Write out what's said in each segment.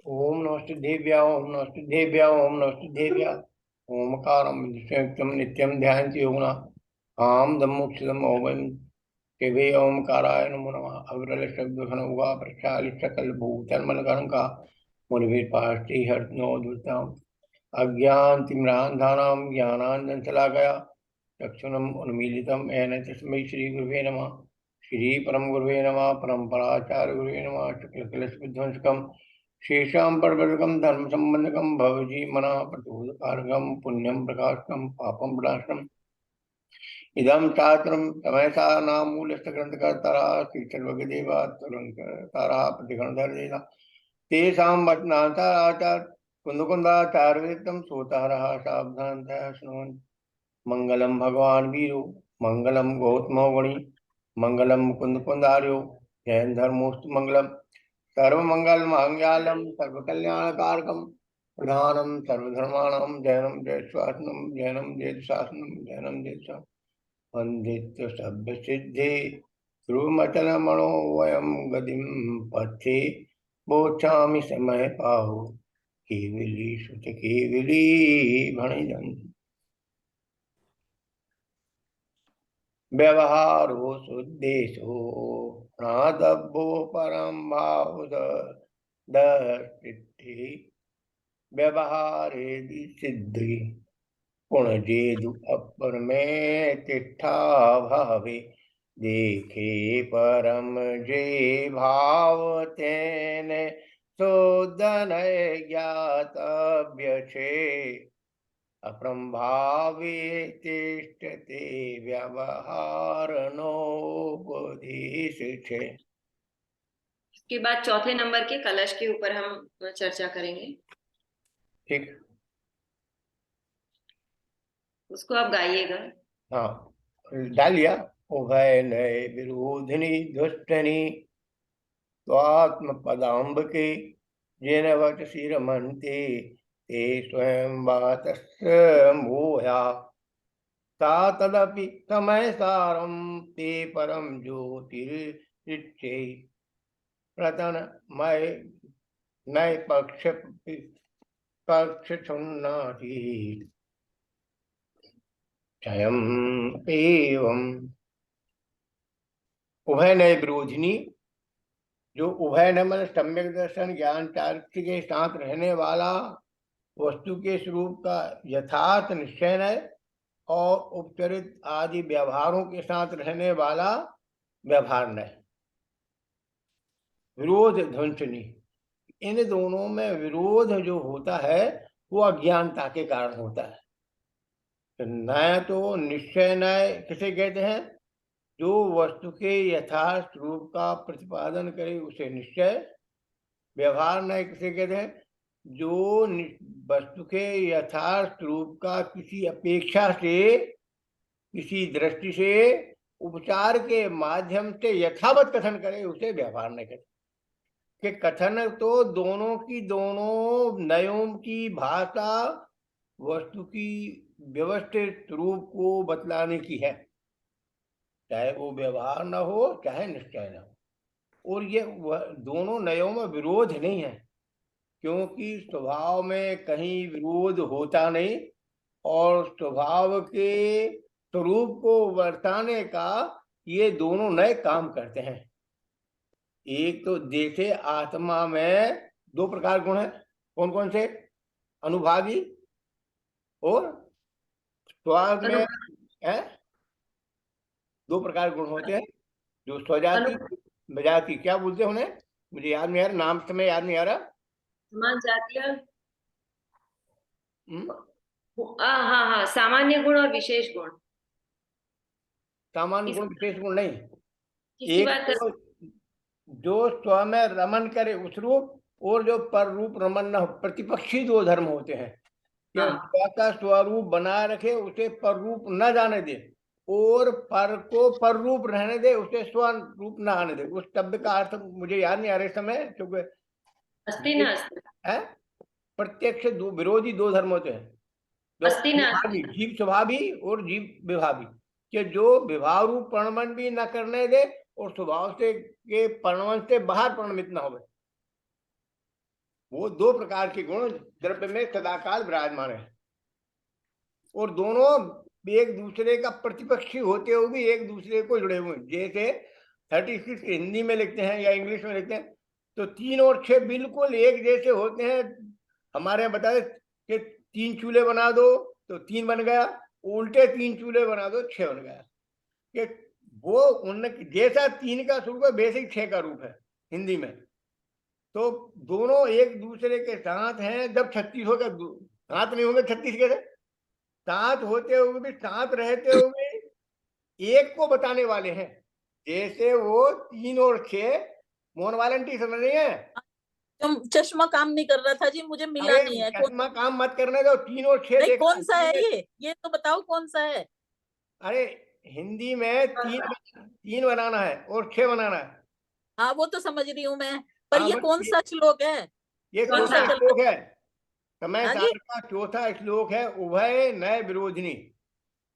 ओम नमस्ते देव्या ओम नमस्ते देव्या ओम नमस्ते देव्या ओमकारं संयुक्तं नित्यं ध्यायन्ति योगिनः आम दम्मुक्षितम् ओमं शिवे ओमकाराय नमो नमः अग्रलशब्दघन उगा प्रक्षालिष्टकल्भूतन्मलकरङ्का मुनिभिर्पाष्टि हर्नो दुर्ताम् अज्ञानतिम्रान्धानां ज्ञानाञ्जनशलाकया चक्षुषम् उन्मीलितं येन तस्मै श्रीगुरुवे नमः श्रीपरमगुरुवे नमः परम्पराचार्यगुरुवे नमः शुक्लकलशविध्वंसकम् शेषां परवर्गं धर्मसम्बन्धकं भवजीमनः प्रचोदकारकं पुण्यं प्रकाशकं पापं विनाशनम् इदं चात्रं तमयसानामूलस्थग्रन्थकर्तारः श्रीचर्वगदेवा तुरङ्कर्तारः प्रतिगणधर्देता तेषां वचनान्ताराचार कुन्दकुन्दाचार्यवित्तं सोतारः सावधानतया शृण्वन्तु मंगलम भगवान वीरो मंगलम गौतमो गणि मंगलम मुकुंद कुंदार्यो जैन धर्मोस्तु मंगलम सर्वमंगल मंगलम सर्वकल्याणकारकम प्रधानम सर्वधर्माणां जैनम जयश्वासनम जैनम जयशासनम जैनम जयशा वंदित्य सभ्य सिद्धि ध्रुवमचल मणो वयम गतिम पथे बोचामि समय पाहु केवली सुत केवली भणिजन व्यवहारो सुद्देशो नादब्बो परम भाव दृष्टि व्यवहारे सिद्धि गुणजेदु अपर में तिष्ठा भावे देखे परम जे भाव तेने शोधन ज्ञातव्य छे अपरंभावे तिष्ठते व्यवहार नोपदेश छे। इसके बाद चौथे नंबर के कलश के ऊपर हम चर्चा करेंगे। ठीक, उसको आप गाइएगा। हाँ, डालिया। उभय नए विरोधिनी दुष्टनी स्वात्म पदाम्ब के जेन वट शिरमन्ते ते स्वयं वातस्य मोहा ता तदपि समय सारम ते परम ज्योतिरिच्चे प्रतन मय नय पक्ष छुन्नाति क्षयम् एवं उभय नय विरोधिनी, जो उभय न मन सम्यक दर्शन ज्ञान चारित्र्य के साथ रहने वाला, वस्तु के स्वरूप का यथार्थ निश्चय है और उपचरित आदि व्यवहारों के साथ रहने वाला व्यवहार न विरोध ध्वंसनी। इन दोनों में विरोध जो होता है वो अज्ञानता के कारण होता है। तो न्याय तो निश्चय न्याय किसे कहते हैं? जो वस्तु के यथार्थ रूप का प्रतिपादन करे उसे निश्चय। व्यवहार न्याय किसे कहते हैं? जो वस्तु के यथार्थ रूप का किसी अपेक्षा से, किसी दृष्टि से, उपचार के माध्यम से यथावत कथन करे उसे व्यवहार न्याय कहते हैं। कि कथन तो दोनों की दोनों नयों की भाषा वस्तु की व्यवस्थित रूप को बतलाने की है, चाहे वो व्यवहार न हो चाहे निश्चय न हो। और ये दोनों नयों में विरोध नहीं है, क्योंकि स्वभाव में कहीं विरोध होता नहीं और स्वभाव के स्वरूप को वर्ताने का ये दोनों नए काम करते हैं। एक तो देखे आत्मा में दो प्रकार गुण है। कौन कौन से? अनुभागी और स्वाद में है। दो प्रकार गुण होते हैं, जो स्वजाति बजाति, क्या बोलते हैं उन्हें? मुझे याद नहीं आ रहा, नाम समय याद नहीं आ रहा। समान जातीय, हाँ हाँ, सामान्य गुण और विशेष गुण। सामान्य गुण विशेष गुण नहीं। किसी एक बात तो जो स्व में रमन करे उस रूप, और जो पर रूप रमन न हो, प्रतिपक्षी दो धर्म होते हैं। स्व का स्वरूप बनाए रखे उसे पर रूप न जाने दे, और पर को पर रूप रहने दे उसे स्व रूप न आने दे। उस शब्द का अर्थ मुझे याद नहीं आ रहे समय, क्योंकि है प्रत्यक्ष दो विरोधी दो धर्म होते हैं, जो जीव स्वभावी और जीव विभावी, कि जो विभाव रूप प्रणमन भी न करने दे और स्वभाव से के प्रणमन से बाहर प्रणमित न हो। वो दो प्रकार के गुण द्रव्य में सदाकाल विराजमान है, और दोनों एक दूसरे का प्रतिपक्षी होते हुए भी एक दूसरे को जुड़े हुए हैं। जैसे 36 हिंदी में लिखते हैं या इंग्लिश में लिखते हैं तो 3 और 6 बिल्कुल एक जैसे होते हैं। हमारे यहाँ बताए कि 3 चूल्हे बना दो तो 3 बन गया, उल्टे 3 चूल्हे बना दो 6 बन गया। कि वो उन जैसा 3 का स्वरूप है वैसे ही 6 का रूप है हिंदी में। तो दोनों एक दूसरे के साथ हैं। जब 36 होगा, साथ नहीं होंगे 36 कैसे? साथ होते हुए भी, साथ रहते हुए एक को बताने वाले हैं। जैसे वो 3 और 6 मोहन वालंटी समझ रही है? तुम चश्मा काम नहीं कर रहा था जी, मुझे मिला अरे नहीं है। चश्मा काम मत करने दो, 3 और 6 नहीं, देखा कौन सा है हिंदी में। ये तो बताओ कौन सा है। अरे हिंदी में 3 बनाना है और 6 बनाना है। हाँ वो तो समझ रही हूँ मैं, पर हाँ ये कौन सा श्लोक है? ये कौन सा चौथा चल श्लोक है, समय हाँ जी। सार का चौथा श्लोक है, उभय नय विरोधिनी।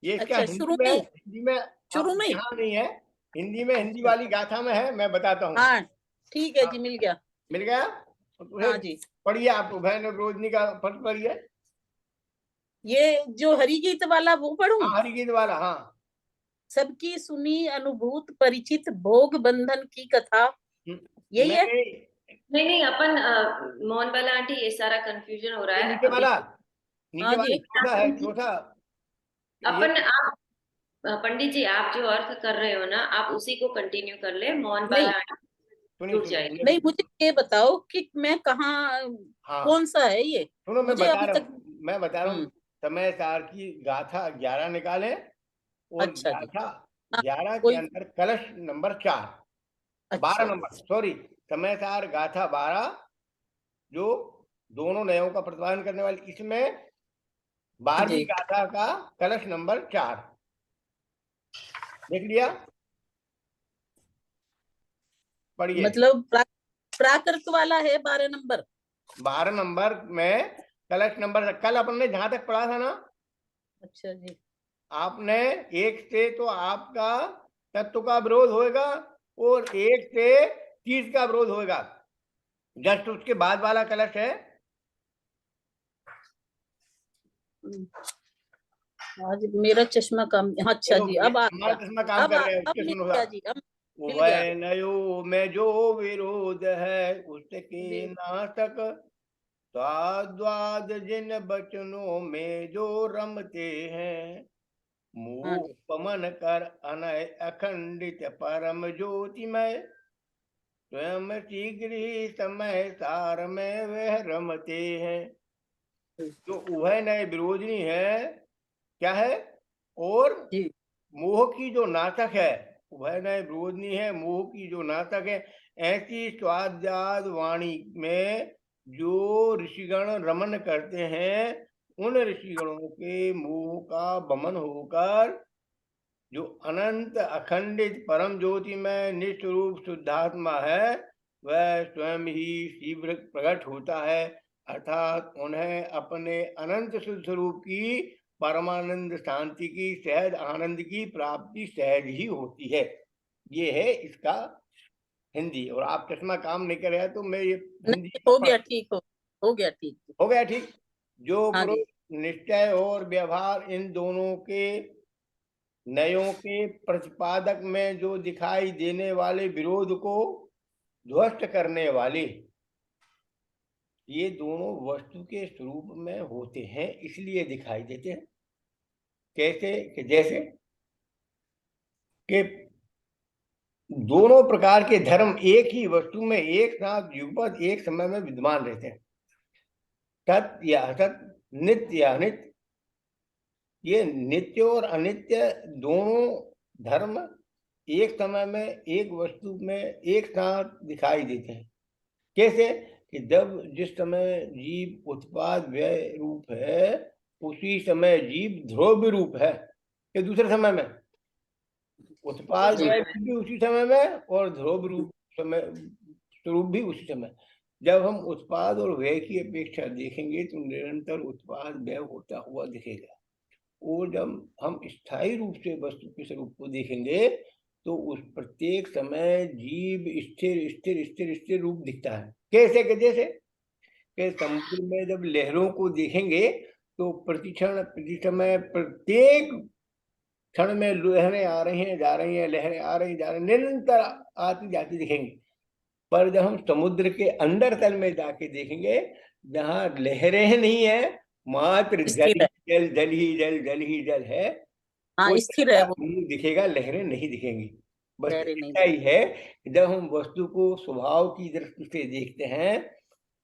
ये इसका अच्छा, शुरू में हिंदी में शुरू अब में। यहाँ नहीं है, हिंदी में हिंदी अच्छा, वाली गाथा में है, मैं बताता हूँ। हाँ ठीक है जी, मिल गया। मिल गया? उसे हाँ जी, पढ़िए आप, उभय नय विरोधिनी का पद पढ़िए। ये जो हरिगीत वाला वो पढ़ूं? हाँ हरिगीत वाला, हाँ। सबकी सुनी अनुभूत परिचित भोग बंधन की कथा, यही है? नहीं, नहीं नहीं, अपन मोहन बाला आंटी, ये सारा कंफ्यूजन हो रहा ये है नीचे अभी। वाला, हाँ नीचे वाला जी, चौथा है, चौथा। ये अपन आप पंडित जी, आप जो अर्थ कर रहे हो ना, आप उसी को कंटिन्यू कर ले, मोहन नहीं बाला आंटी सुनिए जुड़ सुनिए जाएगी। नहीं, मुझे ये बताओ कि मैं कहाँ, हाँ कौन सा है ये? सुनो, मुझे अभी तक। मैं बता रहा हूँ। समय सार की गाथा 11 निकाले, और अच्छा जी, गाथा हाँ 11 के कोई। अंदर कलश नंबर 4, 12 अच्छा जी, नंबर, सॉरी, समय सार गाथा 12, जो दोनों नयों का प्रतिपादन करने वाली, इसमें 12वीं जी गाथा का कलश नंबर 4 देख लिया? पढ़िए। मतलब प्राकृत वाला है 12 नंबर। 12 नंबर में कलश नंबर, कल अपन ने जहां तक पढ़ा था ना, अच्छा जी, आपने एक से तो आपका तत्व का विरोध होएगा, और एक से 30 का विरोध होएगा। जस्ट उसके बाद वाला कलश है। आज मेरा चश्मा काम, अच्छा चलो जी अब आ हमारा गया। चश्मा काम कर रहा है, अब उसके मिल सुनो गया साहब। जी, अब मिल गया वह नयो में जो विरोध है उसके जी। नाटक, स्वाद्वाद जिन बचनों में जो रमते हैं, हाँ मुंह जी, पमन कर अनय अखंडित परम ज्योतिमय, स्वयं शीघ्र ही समय सार में वह रमते हैं। जो उभय नय विरोधिनी है, क्या है? और जी मोह की जो नाटक है, उभय नय विरोधिनी है, मोह की जो नाटक है। ऐसी स्वाद्याद वाणी में जो ऋषिगण रमन करते हैं, उन ऋषिगणों के मोह का बमन होकर जो अनंत अखंडित परम ज्योति में निस्वरूप शुद्धात्मा है, वह स्वयं ही शीघ्र प्रकट होता है। अर्थात उन्हें अपने अनंत शुद्ध स्वरूप की परमानंद शांति की, सहज आनंद की प्राप्ति सहज ही होती है। ये है इसका हिंदी। और आप चश्मा काम नहीं कर रहे हैं तो मैं ये हिंदी नहीं, का हो पढ़, गया ठीक, हो गया ठीक। हो गया ठीक। जो हाँ पुरुष जी, निश्चय और व्यवहार इन दोनों के नयों के प्रतिपादक में जो दिखाई देने वाले विरोध को ध्वस्त करने वाले, ये दोनों वस्तु के स्वरूप में होते हैं, इसलिए दिखाई देते हैं। कैसे? कि जैसे कि दोनों प्रकार के धर्म एक ही वस्तु में एक साथ युगपत एक समय में विद्यमान रहते हैं, सत्य या असत, नित्य या अनित्य। ये नित्य और अनित्य दोनों धर्म एक समय में एक वस्तु में एक साथ दिखाई देते हैं। कैसे? कि जब जिस समय जीव उत्पाद व्यय रूप है, उसी समय जीव ध्रुव रूप है। कि दूसरे समय में उत्पाद जी व्यय भी उसी समय में, और ध्रुव रूप समय स्वरूप भी उसी समय। जब हम उत्पाद और व्यय की अपेक्षा देखेंगे तो निरंतर उत्पाद व्यय होता हुआ दिखेगा, और जब हम स्थायी रूप से वस्तु के स्वरूप को देखेंगे तो उस प्रत्येक समय जीव स्थिर स्थिर स्थिर स्थिर रूप दिखता है। कैसे? कि जैसे कि समुद्र में जब लहरों को देखेंगे तो प्रतिक्षण प्रति समय प्रत्येक क्षण में लहरें आ रही हैं जा रही हैं, लहरें आ रही जा रही, निरंतर आती जाती दिखेंगी। पर जब हम समुद्र के अंदर तल में जाके देखेंगे, जहाँ लहरें नहीं है, मात्र जल स्थिर ही है। जल, जल ही जल, जल ही जल है, हाँ, कोई स्थिर है ऐसा वो, समूह दिखेगा, लहरें नहीं दिखेंगी। बस लहरें नहीं ऐसा ही है कि जब हम वस्तु को स्वभाव की दृष्टि से देखते हैं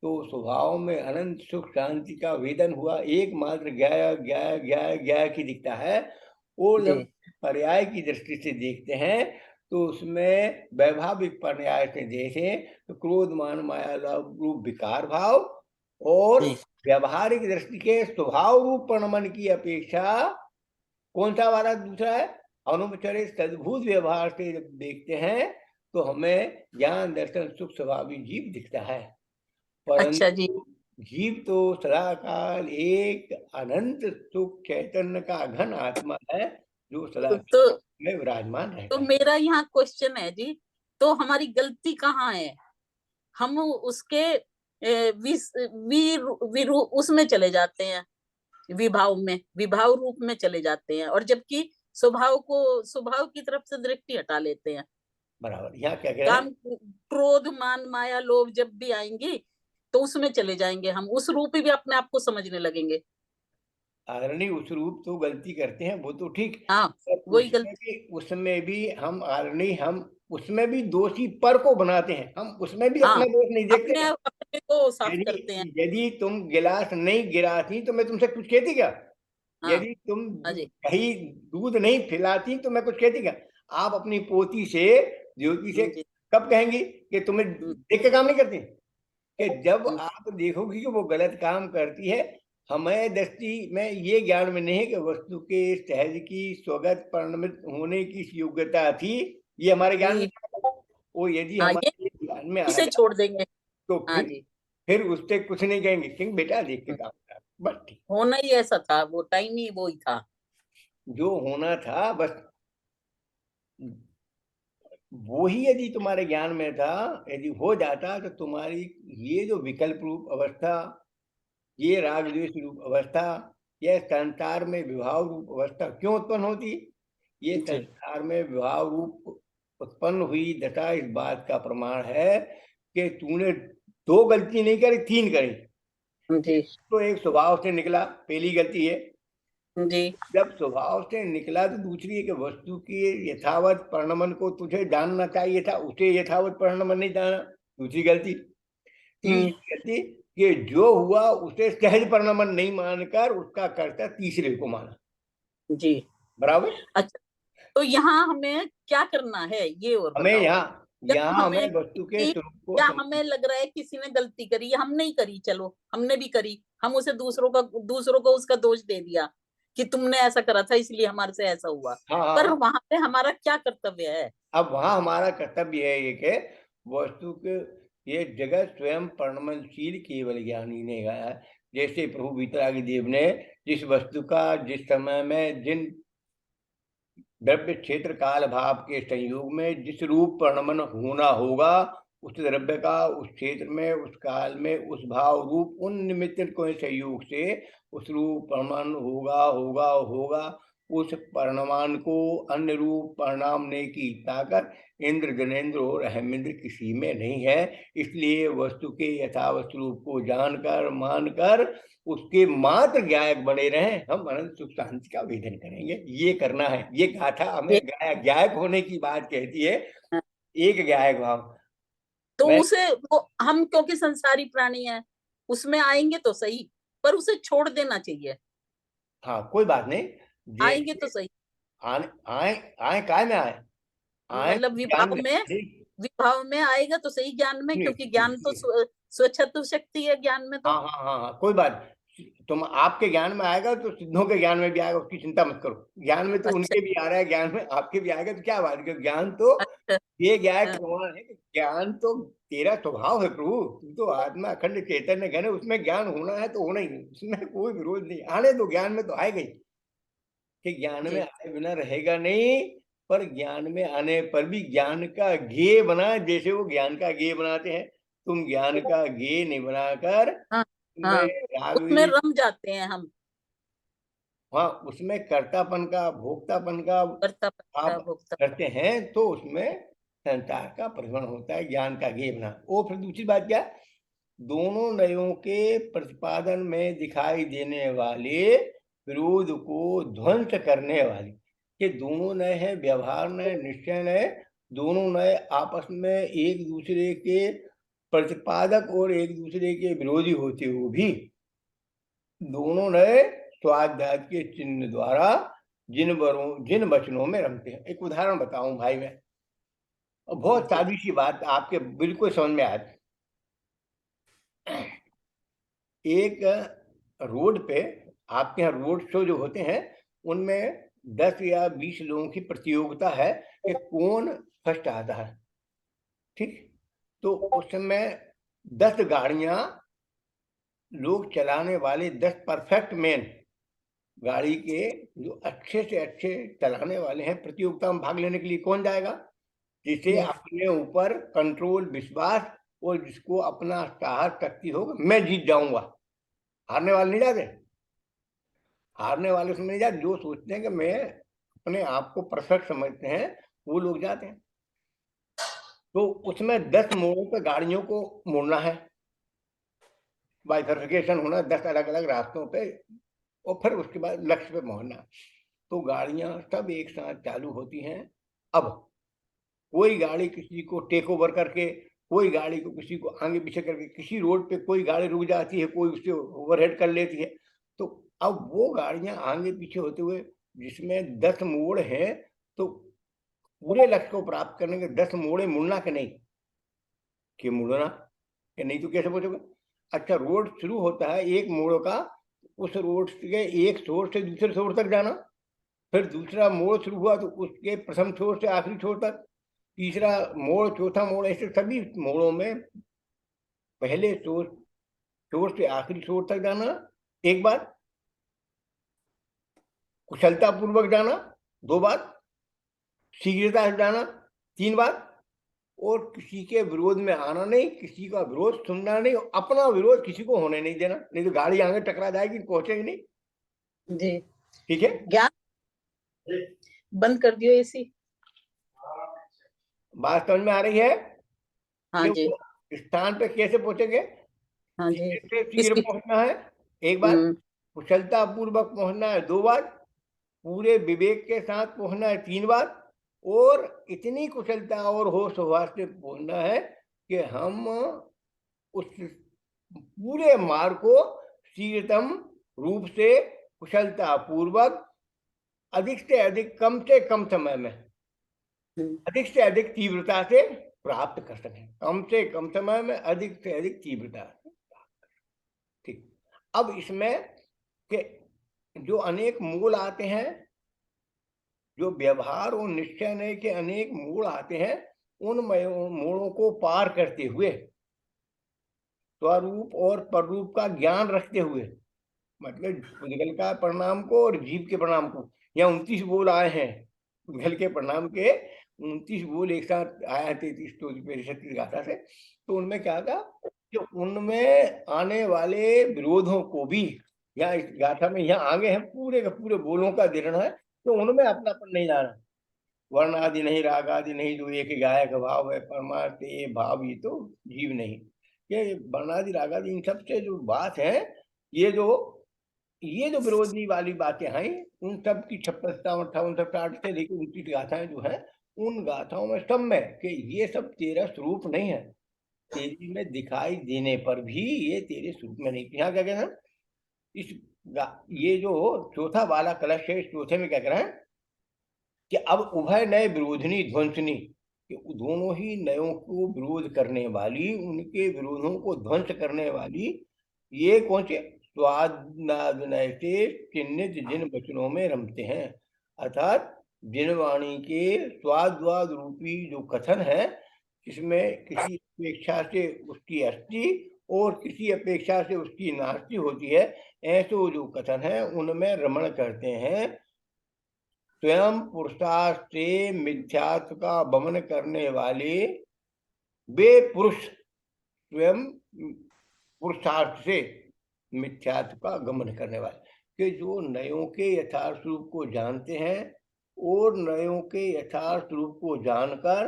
तो स्वभाव में अनंत सुख शांति का वेदन हुआ एकमात्र ज्ञाय ज्ञाय ज्ञाय ज्ञाय की दिखता है। और जब जी पर्याय की दृष्टि से देखते हैं तो उसमें वैभाविक पर्याय से जैसे तो क्रोध मान माया लोभ रूप विकार भाव और जी व्यवहारिक दृष्टि के स्वभाव रूप प्रणमन की अपेक्षा कौन सा वाला दूसरा है, अनुपचर्य सद्भूत व्यवहार से जब देखते हैं तो हमें ज्ञान दर्शन सुख स्वभावी जीव दिखता है। अच्छा जी। परंतु जीव तो सदाकाल एक अनंत सुख चैतन्य का घन आत्मा है जो सदा तो में विराजमान तो रहता है। मेरा यहाँ क्वेश्चन है जी, तो हमारी गलती कहाँ है? हम उसके उसमें चले जाते हैं, विभाव रूप में चले जाते हैं, और जबकि स्वभाव की तरफ से दृष्टि हटा लेते हैं। बराबर, यहाँ क्या कह रहे हैं? काम, क्रोध, मान, माया, लोभ जब भी आएंगी तो उसमें चले जाएंगे, हम उस रूप भी अपने आप को समझने लगेंगे। आरणी उस रूप तो गलती करते हैं वो तो ठीक, हाँ, पर वही गलती। उसमें भी हम आरणी हम उसमें भी दोषी पर को बनाते हैं, हम उसमें भी अपना हाँ, दोष नहीं देखते हैं। अपने को साफ यदि करते हैं। यदि तुम गिलास नहीं गिराती तो मैं तुमसे कुछ कहती क्या? हाँ। यदि तुम हाँ जी। दही दूध नहीं पिलाती तो मैं कुछ कहती क्या? आप अपनी पोती से ज्योति से जी। कब कहेंगी कि तुम्हें देख के काम नहीं करती? कि जब हम्म, आप देखोगी कि वो गलत काम करती है, हमें दृष्टि में ये ज्ञान में नहीं है कि वस्तु के सहज की स्वगत परिणमित होने की योग्यता थी, ये हमारे ज्ञान में जी। नहीं है। वो यदि हाँ, ये हमारे ज्ञान में आ इसे जाए छोड़ देंगे। तो हाँ जी। फिर उससे कुछ नहीं कहेंगे, क्योंकि बेटा देख के हम्म, काम कर, बस ठीक। होना ही ऐसा था, वो टाइम ही वो ही था। जो होना था बस वो ही यदि तुम्हारे ज्ञान में था, यदि हो जाता तो तुम्हारी ये जो विकल्प रूप अवस्था, ये राग द्वेष रूप अवस्था, यह संसार में विभाव रूप अवस्था क्यों उत्पन्न होती? ये जी संसार में विभाव रूप उत्पन्न हुई दशा इस बात का प्रमाण है कि तूने दो गलती नहीं करी, तीन करी। जी तो एक स्वभाव से निकला, पहली गलती है। जी। जब स्वभाव से निकला तो दूसरी है कि वस्तु के यथावत परिणमन को तुझे जानना चाहिए था, उसे यथावत परिणमन नहीं जाना, दूसरी गलती। हम्म। तीसरी गलती कि जो हुआ उसे सहज परिणमन नहीं मानकर उसका कर्ता तीसरे को माना। जी। बराबर। अच्छा, तो यहाँ हमें क्या करना है ये और हमें बताओ। यहाँ जब यहाँ हमें हमें वस्तु के कि स्वरूप को या समझ। हमें लग रहा है किसी ने गलती करी, या हम नहीं करी, चलो हमने भी करी, हम उसे दूसरों को उसका दोष दे दिया कि तुमने ऐसा करा था इसलिए हमारे से ऐसा हुआ। हाँ हाँ पर हाँ। वहां पे हमारा क्या कर्तव्य है? अब वहां हमारा कर्तव्य है ये कि वस्तु के ये जगत स्वयं परिणमनशील केवल ज्ञानी ने गाया। जैसे प्रभु वीतरागी देव ने जिस वस्तु का जिस समय में जिन द्रव्य क्षेत्र काल भाव के संयोग में जिस रूप परिणमन होना होगा, उस द्रव्य का उस क्षेत्र में उस काल में उस भाव रूप उन निमित्त के संयोग से उस रूप परिणमन होगा होगा होगा। उस परिणाम को अन्य रूप परिणाम ने की ताकत इंद्र जनेन्द्र और अहमेंद्र किसी में नहीं है। इसलिए वस्तु के यथावत रूप को जानकर मानकर उसके मात्र गायक बने रहें, हम अनंत सुख शांति का वेदन करेंगे। ये करना है, ये गाथा हमें ये गायक होने की बात कहती है। एक गायक भाव। तो मैं उसे वो हम क्योंकि संसारी प्राणी हैं, उसमें आएंगे तो सही, पर उसे छोड़ देना चाहिए। हाँ कोई बात नहीं। आएंगे जैसे तो सही, आए आए आए काय में आए, आए मतलब ज्ञान में। ठीक। विभाव में आएगा तो सही, ज्ञान में, सुनिए क्योंकि ज्ञान तो सुनिए। स्वच्छत्व शक्ति है ज्ञान में तो। हाँ हाँ हाँ हाँ कोई बात। तुम आपके ज्ञान में आएगा तो सिद्धों के ज्ञान में भी आएगा, उसकी चिंता मत करो। ज्ञान में तो अच्छा। उनके भी आ रहा है, ज्ञान में आपके भी आएगा, तो क्या बात है, ज्ञान तो अच्छा। ये ज्ञान हाँ, प्रमाण है कि ज्ञान तो तेरा स्वभाव है प्रभु। तू तो आत्मा अखंड चैतन्य घन है, उसमें ज्ञान होना है तो होना ही नहीं, उसमें कोई विरोध नहीं। आने दो, ज्ञान में तो आएगा ही, कि ज्ञान में जी आए बिना रहेगा नहीं। पर ज्ञान में आने पर भी ज्ञान का ज्ञेय बना, जैसे वो ज्ञान का ज्ञेय बनाते हैं तुम ज्ञान का गेय नहीं बनाकर हाँ उसमें हाँ, राग उसमें विवेक, रम जाते हैं हम, हाँ उसमें कर्तापन का भोक्तापन का कर्ता आप भोक्ता। करते हैं तो उसमें संसार का परिभ्रमण होता है, ज्ञान का गेय बना। और फिर दूसरी बात क्या, दोनों नयों के प्रतिपादन में दिखाई देने वाले विरोध को ध्वंस करने वाली, ये दोनों नए हैं, व्यवहार नए, निश्चय नए, दोनों नए आपस में एक दूसरे के प्रतिपादक और एक दूसरे के विरोधी होते हुए भी दोनों नए स्वाध्याय के चिन्ह द्वारा जिन वचनों में रमते हैं। एक उदाहरण बताऊं भाई मैं, और बहुत सादी सी बात आपके बिल्कुल समझ में आती। एक रोड पे, आपके यहाँ रोड शो जो होते हैं उनमें 10 या 20 लोगों की प्रतियोगिता है कि कौन फर्स्ट आता है, ठीक। तो उस समय 10 गाड़ियां, लोग चलाने वाले 10 परफेक्ट मैन गाड़ी के जो अच्छे से अच्छे चलाने वाले हैं, प्रतियोगिता में भाग लेने के लिए कौन जाएगा, जिसे Yes. अपने ऊपर कंट्रोल, विश्वास और जिसको अपना साहस शक्ति होगा, मैं जीत जाऊंगा। हारने वाले नहीं जाते, हारने वाले उसमें नहीं जाते, जो सोचते हैं कि मैं अपने आप को परफेक्ट समझते हैं वो लोग जाते हैं। तो उसमें 10 मोड़ों पर गाड़ियों को मुड़ना है, बाइफर्केशन होना 10 अलग अलग रास्तों पे, और फिर उसके बाद लक्ष्य पे पहुंचना। तो गाड़ियां सब एक साथ चालू होती हैं। अब कोई गाड़ी किसी को टेक ओवर करके, कोई गाड़ी को किसी को आगे पीछे करके, किसी रोड पे कोई गाड़ी रुक जाती है, कोई उससे ओवरहेड कर लेती है। तो अब वो गाड़ियां आगे पीछे होते हुए, जिसमें 10 मोड़ हैं, तो पूरे लक्ष्य को प्राप्त करने के 10 मोड़े मुड़ना कि नहीं, कि मुड़ना, कि नहीं तो कैसे पहुंचोगे। अच्छा, रोड शुरू होता है एक मोड़ का, उस रोड के एक छोर से दूसरे छोर तक जाना, फिर दूसरा मोड़ शुरू हुआ तो उसके प्रथम छोर से आखिरी छोर तक, तीसरा मोड़, चौथा मोड़, ऐसे सभी मोड़ों में पहले छोर से आखिरी छोर तक जाना एक बार, कुशलता पूर्वक जाना 2 बार, शीघ्रता से जाना 3 बार, और किसी के विरोध में आना नहीं, किसी का विरोध सुनना नहीं, अपना विरोध किसी को होने नहीं देना, नहीं तो गाड़ी आगे टकरा जाएगी, पहुंचेगी नहीं। जी, ठीक है, ज्ञान बंद कर दियो एसी। बात समझ में आ रही है हाँ कि जी, वो स्थान पे कैसे पहुंचेंगे। हाँ जी, धीरे से शीघ्र इसकी पहुंचना है एक बार, कुशलता पूर्वक पहुंचना है 2 बार, पूरे विवेक के साथ पहुंचना है 3 बार, और इतनी कुशलता और होश हवास से पहुंचना है कि हम उस पूरे मार्ग को शीघ्रतम रूप से, कुशलता पूर्वक, अधिक से अधिक, कम से कम समय में, अधिक से अधिक तीव्रता से प्राप्त कर सकें, कम से कम समय में अधिक से अधिक तीव्रता से। ठीक, अब इसमें के जो अनेक मूल आते हैं, जो व्यवहार और निश्चय के अनेक मूल आते हैं, उन मूलों को पार करते हुए, स्वरूप और पररूप का ज्ञान रखते हुए, मतलब उद्गल का परिणाम को और जीव के परिणाम को, यहाँ 29 बोल आए हैं, उद्गल के परिणाम के 29 बोल एक साथ आया 33 की गाथा से। तो उनमें क्या था कि उनमें आने वाले विरोधों को भी यहाँ इस गाथा में यहाँ आगे हैं, पूरे के पूरे बोलों का दृढ़ है, तो उनमें अपनापन नहीं जाना, वर्ण आदि नहीं, राग आदि नहीं, जो एक गायक भाव है, परमार्थ ये भाव, ये तो जीव नहीं। ये वर्णादि राग आदि इन सब से जो बात है, ये जो विरोधी वाली बातें हैं, उन सब की 56, 57, 58, 60 से लेकर 29 गाथाएं जो है, उन गाथाओं में सब में कि ये सब तेरा स्वरूप नहीं है, तेरी में दिखाई देने पर भी ये तेरे स्वरूप में नहीं। यहाँ क्या कहना, इस ये जो चौथा वाला कलश है, इस चौथे में क्या कह रहे हैं कि अब उभय नए विरोधनी ध्वंसनी, कि दोनों ही नयों को विरोध करने वाली, उनके विरोधों को ध्वंस करने वाली, ये कौन से स्वादनादनय से चिन्हित जिन वचनों में रमते हैं, अर्थात जिन वाणी के स्वादवाद रूपी जो कथन है, जिसमें किसी अपेक्षा से उसकी अस्थि और किसी अपेक्षा से उसकी नास्ति होती है, ऐसे जो कथन है उनमें रमण करते हैं। स्वयं पुरुषार्थ से मिथ्यात्व का वमन करने वाले वे पुरुष स्वयं पुरुषार्थ से मिथ्यात्व का गमन करने वाले, कि जो नयों के यथार्थ रूप को जानते हैं और नयों के यथार्थ रूप को जानकर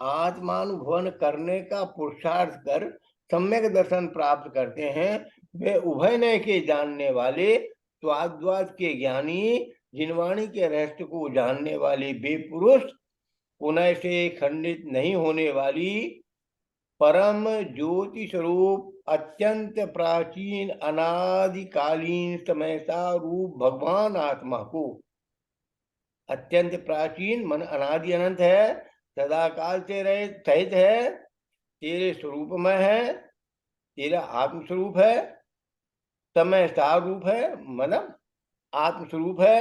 आत्मानुभवन करने का पुरुषार्थ कर सम्यक दर्शन प्राप्त करते हैं, वे उभय नय के जानने वाले, स्वाद्वाद के ज्ञानी, जिनवाणी के रहस्य को जानने वाले वे पुरुष पुनः से खंडित नहीं होने वाली परम ज्योति स्वरूप अत्यंत प्राचीन अनादिकालीन समय सा रूप भगवान आत्मा को, अत्यंत प्राचीन मन अनादि अनंत है, सदा काल से रहे सहित है, तेरे स्वरूप में है, तेरा आत्म स्वरूप है, समय सार रूप है, मतलब आत्म स्वरूप है,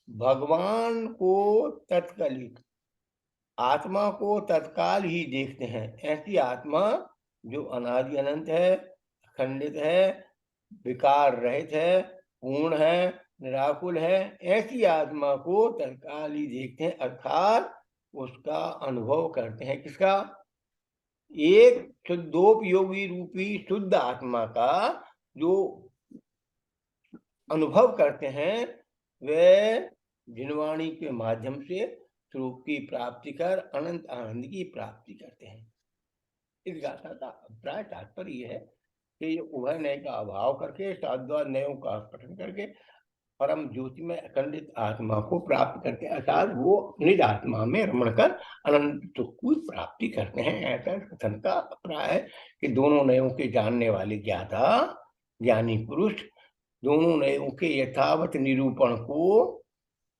भगवान को तत्कालिक आत्मा को तत्काल ही देखते हैं। ऐसी आत्मा जो अनादि अनंत है, अखंडित है, विकार रहित है, पूर्ण है, निराकुल है, ऐसी आत्मा को तत्काल ही देखते हैं, अर्थात उसका अनुभव करते हैं। किसका? एक शुद्धोपयोगी रूपी शुद्ध आत्मा का जो अनुभव करते हैं, वे जिनवाणी के माध्यम से स्वरूप की प्राप्ति कर अनंत आनंद की प्राप्ति करते हैं। इस गाथा का अभिप्राय तात्पर्य है कि ये उभय नय का अभाव करके साद्वाद नयों का पठन करके परम ज्योति में अखंडित आत्मा को प्राप्त करते हैं, अर्थात वो निज आत्मा में रमण कर अनंत सुख की प्राप्ति करते हैं। ऐसा कथन का अभिप्राय है कि दोनों नयों के जानने वाले ज्ञाता ज्ञानी पुरुष दोनों नयों के यथावत निरूपण को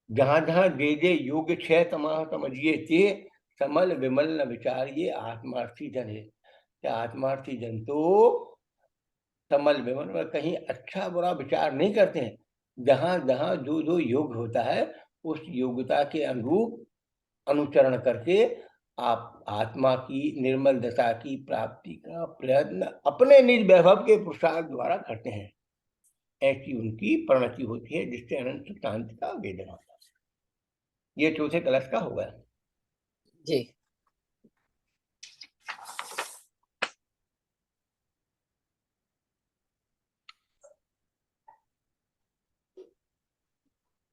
जहां जहां दे दे योग्य छह तमाह समझिए थे, समल विमल न विचारिए आत्मार्थी जन है। क्या आत्मार्थी जन तो समल विमल में कहीं अच्छा बुरा विचार नहीं करते हैं, जहां जहां जो जो योग होता है उस योग्यता के अनुरूप अनुचरण करके आप आत्मा की निर्मल दशा की प्राप्ति का प्रयत्न अपने निज वैभव के पुरुषार्थ द्वारा करते हैं। ऐसी उनकी परिणति होती है जिससे अनंत शांति का वेदन होता है। ये चौथे कलश का होगा जी।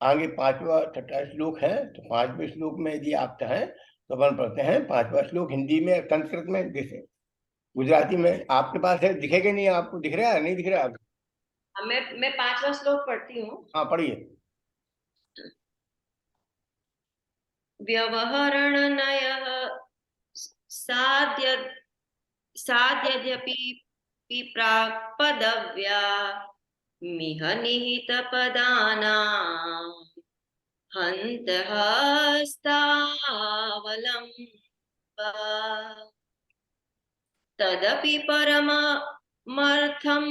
आगे पांचवा छठा श्लोक है, तो पांचवें श्लोक में यदि आप चाहें तो अपन पढ़ते हैं। पांचवा श्लोक हिंदी में, संस्कृत में, जैसे गुजराती में आपके पास है, दिखेगा नहीं? आपको दिख रहा है? नहीं दिख रहा है? मैं पांचवा श्लोक पढ़ती हूँ। हाँ पढ़िए। व्यवहरण नय साध्य साध्यद्यपि प्रापदव्या मिह निहित पदानां हन्त हस्तावलम्बा तदपि परमर्थं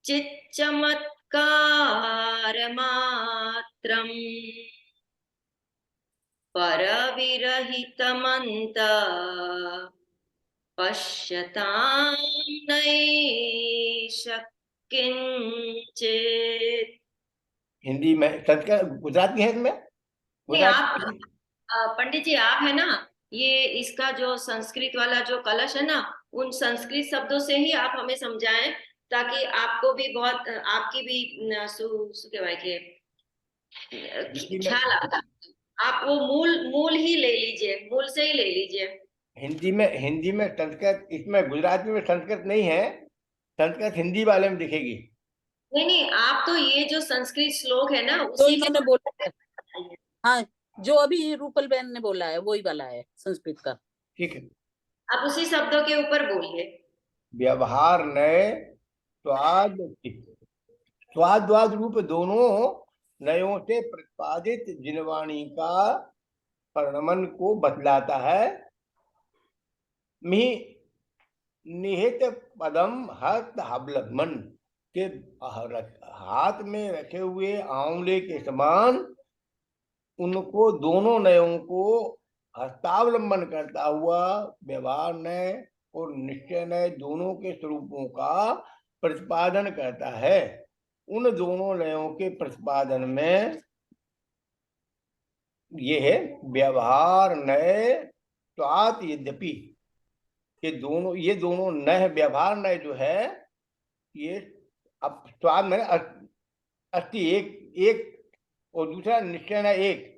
चिच्चमत्कारमात्रम् परविरहितमन्त पश्यतां नैष किंचित। हिंदी में, संस्कृत गुजराती है इसमें? नहीं, आप पंडित जी आप है ना, ये इसका जो संस्कृत वाला जो कलश है ना, उन संस्कृत शब्दों से ही आप हमें समझाएं, ताकि आपको भी बहुत आपकी भी ख्याल आता। आप वो मूल ही ले लीजिए, मूल से ही ले लीजिए। हिंदी में संस्कृत, इसमें गुजराती में संस्कृत नहीं है, संस्कृत हिंदी वाले में दिखेगी। नहीं, आप तो ये जो संस्कृत श्लोक है ना तो उसी इन्होंने बोला है। हाँ, जो अभी रूपल बहन ने बोला है वही वाला है संस्कृत का। ठीक है, आप उसी शब्दों के ऊपर बोलिए। व्यवहार नय स्वाद स्वाद्वाद रूप दोनों नयों से प्रतिपादित जिनवाणी का परिणमन को बतलाता है। निहित पदम हस्त हबलमन के हाथ में रखे हुए आंवले के समान उनको दोनों नयों को हस्तावलंबन करता हुआ व्यवहार नय और निश्चय नय दोनों के स्वरूपों का प्रतिपादन करता है। उन दोनों नयों के प्रतिपादन में ये है व्यवहार नय स्वात यद्यपि, कि ये दोनों नय, व्यवहार नय जो है, ये अब स्वाद में अस्थि एक और दूसरा निश्चय नय एक,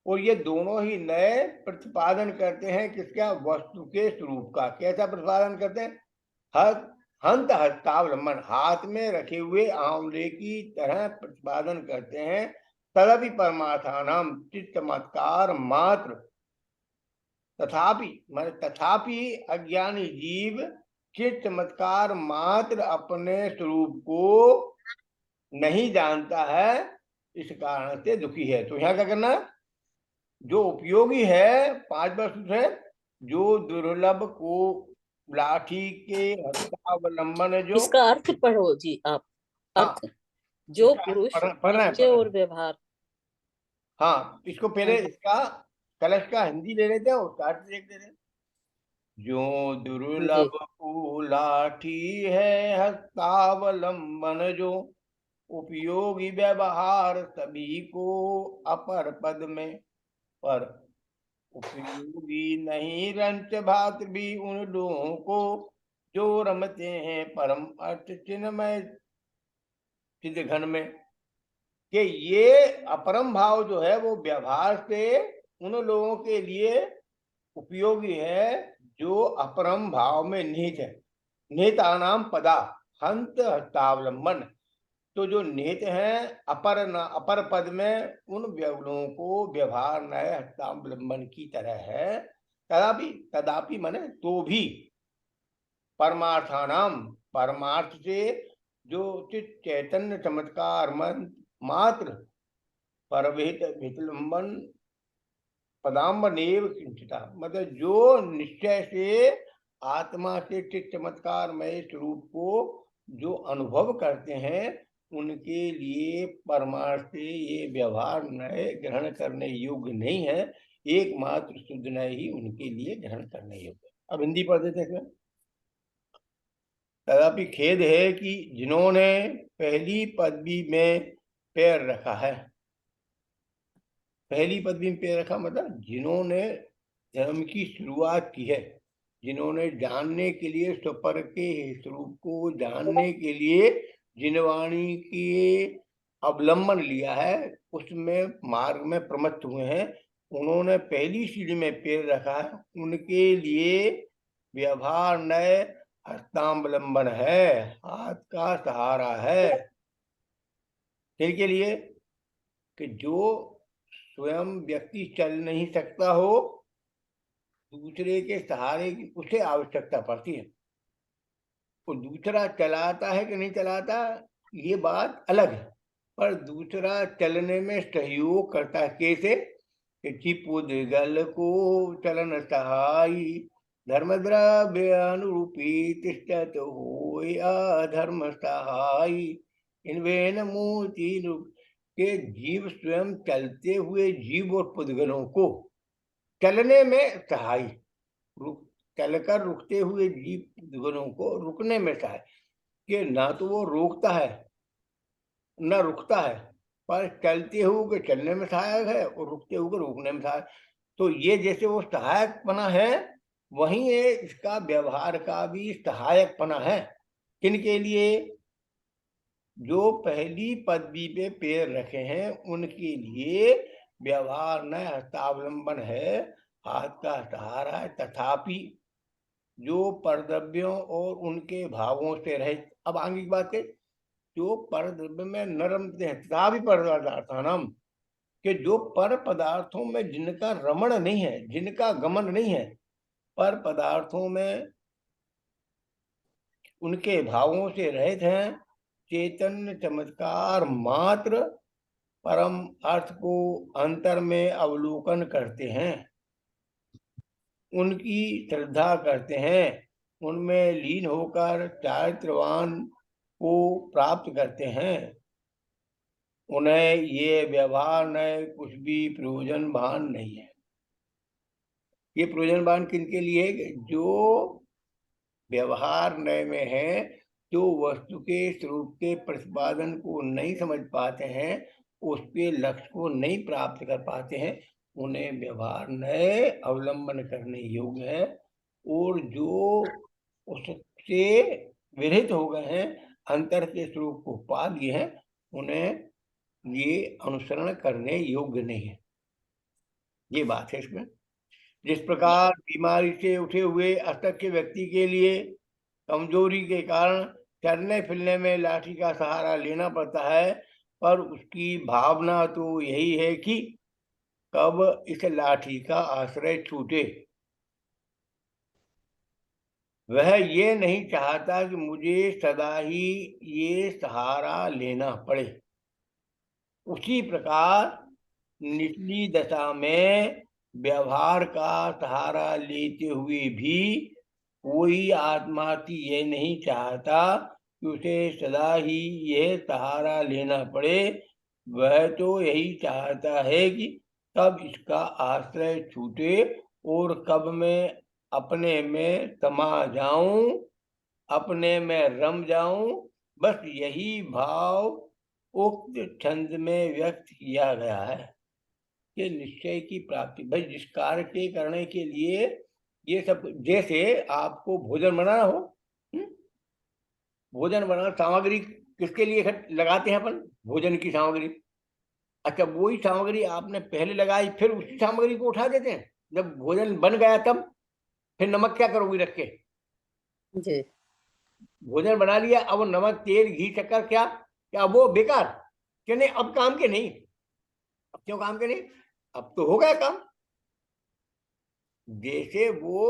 और ये दोनों ही नए प्रतिपादन करते हैं किसका? वस्तु के स्वरूप का। कैसा प्रतिपादन करते हैं? हंत हस्तावलंबन, हाथ में रखे हुए आंवले की तरह प्रतिपादन करते हैं। तदपि परमार्थानाम चित्तमत्कार मात्र, तथापि अज्ञानी जीव चित्त चमत्कार मात्र अपने स्वरूप को नहीं जानता है, इस कारण से दुखी है। तो यहाँ क्या करना? जो उपयोगी है, 5वां सूत्र है, जो दुर्लभ को लाठी के हस्तावलंबन, जो इसका अर्थ पढ़ो जी आप। अर्थ, जो पुरुष निश्चय और व्यवहार। हाँ, इसको पहले इसका कलश का हिंदी ले लेते हैं और उसका अर्थ देखते हैं। जो दुर्लभ को लाठी है हस्तावलंबन, जो उपयोगी व्यवहार सभी को अपर पद में, पर उपयोगी नहीं रंच भात भी उन लोगों को जो रमते हैं परम अर्थ चिन्हमय चिद घन में। कि ये अपरम भाव जो है वो व्यवहार से उन लोगों के लिए उपयोगी है जो अपरम भाव में निहित है। निहितानाम पदा हंत हस्तावलंबन, तो जो निहित है अपर पद में उन लोगों को व्यवहार नय हस्तावलंबन की तरह है। तदापि माने तो भी, परमार्थानाम परमार्थ से, जो चित चैतन्य चमत्कार मात्र परविहित विलंबन पदाम्बनेव किंचिता, मतलब जो निश्चय से आत्मा के चित चमत्कारमय स्वरूप को जो अनुभव करते हैं, उनके लिए परमार्थ से ये व्यवहार नए ग्रहण करने योग्य नहीं है। एकमात्र शुद्ध नय ही उनके लिए ग्रहण करने योग्य है। अब हिंदी पढ़ देते हैं। तथापि खेद है कि जिन्होंने पहली पदवी में पैर रखा है, पहली पदवी में पैर रखा मतलब जिन्होंने धर्म की शुरुआत की है, जिन्होंने जानने के लिए स्वपर के स्वरूप को जानने के लिए जिनवाणी की अवलंबन लिया है, उसमें मार्ग में प्रमत्त हुए हैं, उन्होंने पहली सीढ़ी में पैर रखा है, उनके लिए व्यवहार नय हस्तावलंबन है, हाथ का सहारा है। के लिए कि जो स्वयं व्यक्ति चल नहीं सकता हो, दूसरे के सहारे की उसे आवश्यकता पड़ती है। तो दूसरा चलाता है कि नहीं चलाता, ये बात अलग है, पर दूसरा चलने में सहयोग करता है। कैसे? चिपुदगल को चलन सहाई, धर्म द्रव्य अनुरूपी तिष्ठत होय अधर्म सहाई, इनवेन मूर्ति के जीव स्वयं चलते हुए जीव और पुद्गलों को चलने में सहाय, चलकर रुकते हुए जीव पुद्गलों को रुकने में सहाय, कि ना तो वो रोकता है न रुकता है, पर चलते हुए चलने में सहायक है और रुकते हुए रोकने में सहायक। तो ये जैसे वो सहायक पना है, वहीं ये इसका व्यवहार का भी सहायक पना है। किनके लिए? जो पहली पदवी पे पैर रखे हैं उनके लिए व्यवहार न हस्तावलंबन है, हाथ का सहारा है। तथापि जो परद्रव्यों और उनके भावों से रहित, अब आगे की बात है, जो परद्रव्य में न रमते हैं, तथापि परदार्थानाम, कि जो पर पदार्थों में जिनका रमण नहीं है, जिनका गमन नहीं है, पर पदार्थों में उनके भावों से रहित हैं, चैतन्य चमत्कार मात्र परम अर्थ को अंतर में अवलोकन करते हैं, उनकी श्रद्धा करते हैं, उनमें लीन होकर चारित्रवान को प्राप्त करते हैं, उन्हें ये व्यवहार न कुछ भी प्रयोजन भान नहीं है। ये प्रयोजन भान किनके लिए? जो व्यवहार नय में है, जो वस्तु के स्वरूप के प्रतिपादन को नहीं समझ पाते हैं, उसके लक्ष्य को नहीं प्राप्त कर पाते हैं, उन्हें व्यवहार नय अवलंबन करने योग्य है। और जो उससे विरहित हो गए हैं, अंतर के स्वरूप को पा लिए हैं, उन्हें ये अनुसरण करने योग्य नहीं है। ये बात है इसमें। जिस प्रकार बीमारी से उठे हुए अशक्त व्यक्ति के लिए कमजोरी के कारण चलने फिरने में लाठी का सहारा लेना पड़ता है, पर उसकी भावना तो यही है कि कब इस लाठी का आश्रय छूटे। वह ये नहीं चाहता कि मुझे सदा ही ये सहारा लेना पड़े। उसी प्रकार निचली दशा में व्यवहार का सहारा लेते हुए भी कोई आत्मार्थी ये नहीं चाहता कि उसे सदा ही यह सहारा लेना पड़े। वह तो यही चाहता है कि कब इसका आश्रय छूटे और कब मैं अपने में समा जाऊं, अपने में रम जाऊं। बस यही भाव उक्त छंद में व्यक्त किया गया है कि निश्चय की प्राप्ति। भाई जिस कार्य के करने के लिए ये सब, जैसे आपको भोजन बनाना हो, भोजन बनाना सामग्री किसके लिए लगाते हैं अपन? भोजन की सामग्री। अच्छा, वही सामग्री आपने पहले लगाई, फिर उसी सामग्री को उठा देते हैं जब भोजन बन गया, तब फिर नमक क्या करोगे रख के? जी। भोजन बना लिया, अब वो नमक तेल घी शक्कर क्या क्या वो बेकार? कि नहीं अब काम के नहीं? अब क्यों काम के नहीं? अब तो हो गया काम। जैसे वो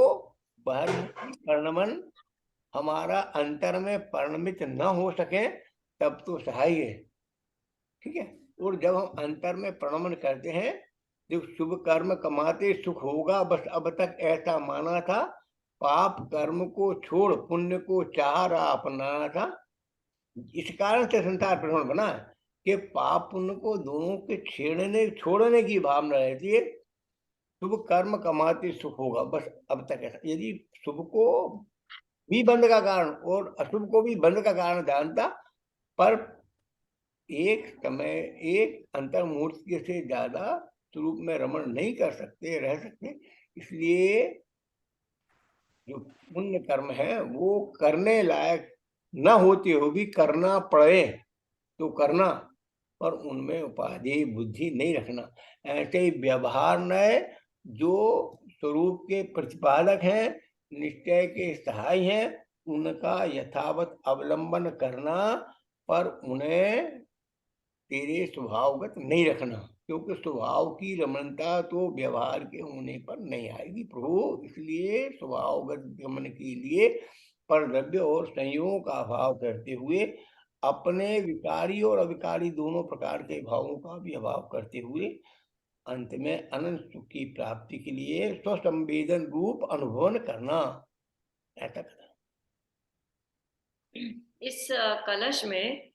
बहिर्मुखी परिणमन हमारा अंतर में परिणमित न हो सके तब तो सहाय है, ठीक है। और जब हम अंतर में परिणमन करते हैं, जो शुभ कर्म कमाते सुख होगा, बस अब तक ऐसा माना था, पाप कर्म को छोड़ पुण्य को चाह रहा अपनाना था। इस कारण से संसार प्रसन्न बना है कि पाप पुण्य को दोनों के छोड़ने की भावना रहती है। शुभ कर्म कमाते सुख होगा, बस अब तक ऐसा। यदि शुभ को भी बंध का कारण और अशुभ को भी बंध का कारण जानता, पर एक समय एक अंतर्मूर्ति से ज्यादा स्वरूप में रमण नहीं कर सकते, रह सकते। इसलिए जो पुण्य कर्म है वो करने लायक न होते हो भी करना पड़े तो करना, पर उनमें उपाधि बुद्धि नहीं रखना। ऐसे ही व्यवहार नए जो स्वरूप के प्रतिपादक हैं, निश्चय के सहाय हैं, उनका यथावत अवलंबन करना, पर उन्हें तेरे स्वभावगत नहीं रखना, क्योंकि स्वभाव की रमणता तो व्यवहार के होने पर नहीं आएगी प्रभु। इसलिए स्वभावगत गमन के लिए परद्रव्य और संयोग का अभाव करते हुए, अपने विकारी और अविकारी दोनों प्रकार के भावों का भी अभाव करते हुए, अंत में अनंत सुख की प्राप्ति के लिए स्वसंवेदन रूप अनुभव करना, ऐसा करना। इस कलश में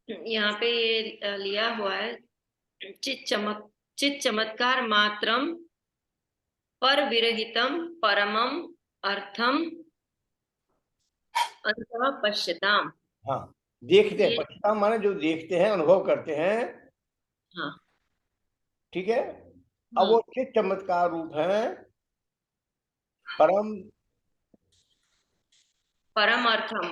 यहाँ पे ये लिया हुआ है, चित चमत्कार मात्रम पर विरहितम परमम अर्थम अंतः पश्यताम। हाँ, देखते हैं, ये पश्चाताप माने जो देखते हैं, अनुभव करते हैं, हाँ। ठीक है। अब वो चित चमत्कार रूप है परम, परम अर्थम,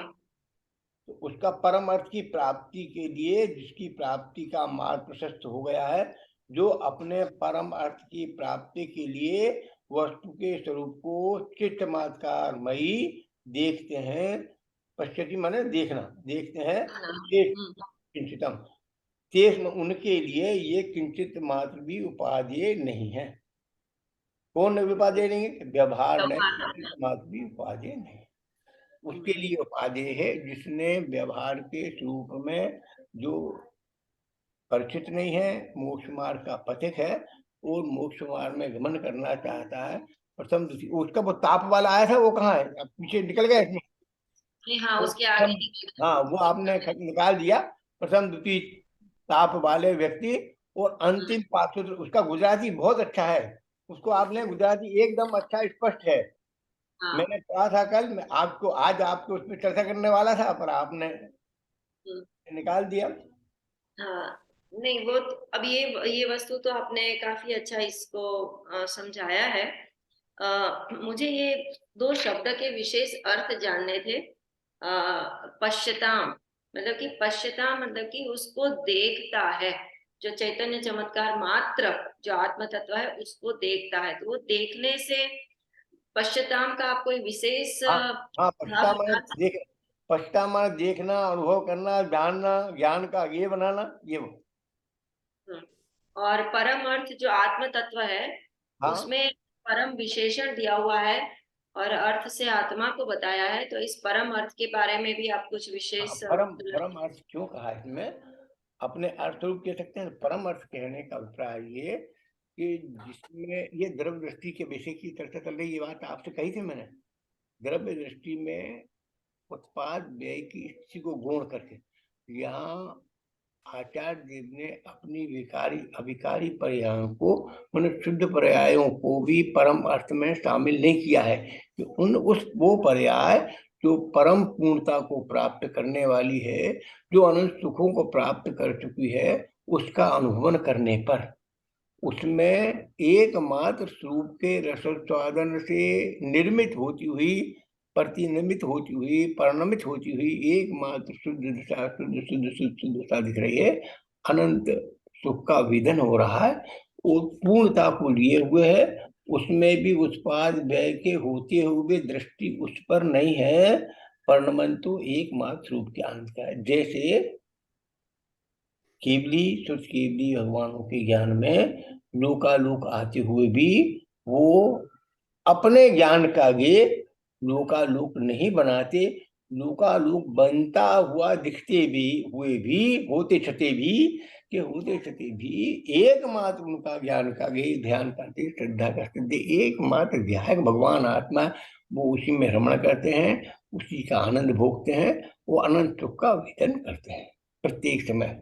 तो उसका परम अर्थ की प्राप्ति के लिए, जिसकी प्राप्ति का मार्ग प्रशस्त हो गया है, जो अपने परम अर्थ की प्राप्ति के लिए वस्तु के स्वरूप को चित्त चमत्कारमयी देखते हैं। पश्यति माने देखना, देखते हैं। किंचितम, शेष उनके लिए ये किंचित मात्र भी उपादेय नहीं है। कौन उपादेय नहीं है? व्यवहार में मात्र भी उपादेय नहीं, उसके लिए उपादेय है जिसने व्यवहार के स्वरूप में जो परिचित नहीं है, मोक्ष मार्ग का पथिक है और मोक्ष मार्ग में गमन करना चाहता है। प्रथम द्वितीय, उसका वो ताप वाला आया था, वो कहाँ है? अब पीछे निकल गया इसमें। हाँ, उसके आगे निकल हाँ, वो आपने निकाल दिया, प्रथम द्वितीय ताप वाले व्यक्ति। और अंतिम पात्र उसका गुजराती बहुत अच्छा है, उसको आपने गुजराती एकदम अच्छा स्पष्ट है। हाँ। मैंने कहा था कल, मैं आपको आज आपको उसमें चर्चा करने वाला था, पर आपने निकाल दिया। हाँ, नहीं वो अब ये वस्तु तो आपने काफी अच्छा इसको समझाया है। मुझे ये 2 शब्द के विशेष अर्थ जानने थे। पश्यताम मतलब कि पश्यताम मतलब कि उसको देखता है, जो चैतन्य चमत्कार मात्र जो आत्म तत्व है उसको देखता है। तो वो देखने से पश्यताम का आप कोई विशेष हाँ हाँ, भाव बता सकते पश्चिता माने देखना, अनुभव करना, जानना, ज्ञान का ये बनाना, ये वो। हैं? और परम अर्थ जो आत्म तत्व है हाँ उसमें परम विशेषण दिया हुआ है और अर्थ से आत्मा को बताया है। तो इस परम अर्थ के बारे में भी आप कुछ हाँ, विशेष परम अर्थ क्यों कहा है इसमें? अपने अर्थ रूप कह सकते हैं। परम अर्थ कहने का अभिप्राय ये कि जिसमें ये द्रव्य दृष्टि के विषय की चर्चा चल रही, ये बात आपसे कही थी मैंने। द्रव्य दृष्टि में उत्पाद व्यय की स्थिति को गुण करके यहाँ आचार्य देव ने अपनी विकारी अविकारी पर्यायों को, उन शुद्ध पर्यायों को भी परम अर्थ में शामिल नहीं किया है कि वो पर्याय जो परम पूर्णता को प्राप्त करने वाली है, जो अनंत सुखों को प्राप्त कर चुकी है, उसका अनुभवन करने पर उसमें एकमात्र स्वरूप के रसोत्पादन से निर्मित होती हुई, प्रतिनिमित होती हुई, परिणमित होती हुई एकमात्र शुद्ध दशा, शुद्ध दशा दिख रही है। अनंत सुख का विधन हो रहा है, वो पूर्णता को लिए हुए है। उसमें भी उत्पाद व्यय के होते हुए दृष्टि उस पर नहीं है, परिणमन तो एकमात्र रूप के आनंद का है। जैसे केवली शुद्ध केवली भगवानों के ज्ञान में लोकालोक आते हुए भी वो अपने ज्ञान का आगे लोकालोक नहीं बनाते। लोकालोक बनता हुआ दिखते भी हुए भी, होते छते भी एकमात्र उनका ज्ञान का आगे ध्यान करते, श्रद्धा करते, एकमात्र ध्यान भगवान आत्मा, वो उसी में रमण करते हैं, उसी का आनंद भोगते हैं, वो अनंत सुख का वितरण करते हैं प्रत्येक समय।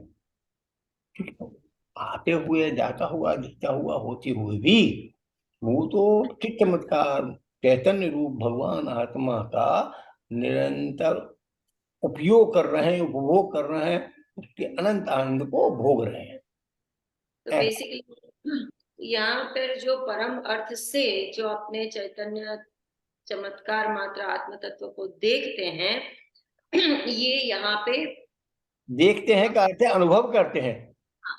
आते हुए, जाता हुआ, दिखता हुआ, होते हुए भी वो तो चित्त चमत्कार चैतन्य रूप भगवान आत्मा का निरंतर उपयोग कर रहे हैं, उपभोग कर रहे हैं, उसके अनंत आनंद को भोग रहे हैं। तो बेसिकली यहाँ पर जो परम अर्थ से जो अपने चैतन्य चमत्कार मात्र आत्म तत्व को देखते हैं, ये यहाँ पे देखते हैं का अर्थ है अनुभव करते हैं।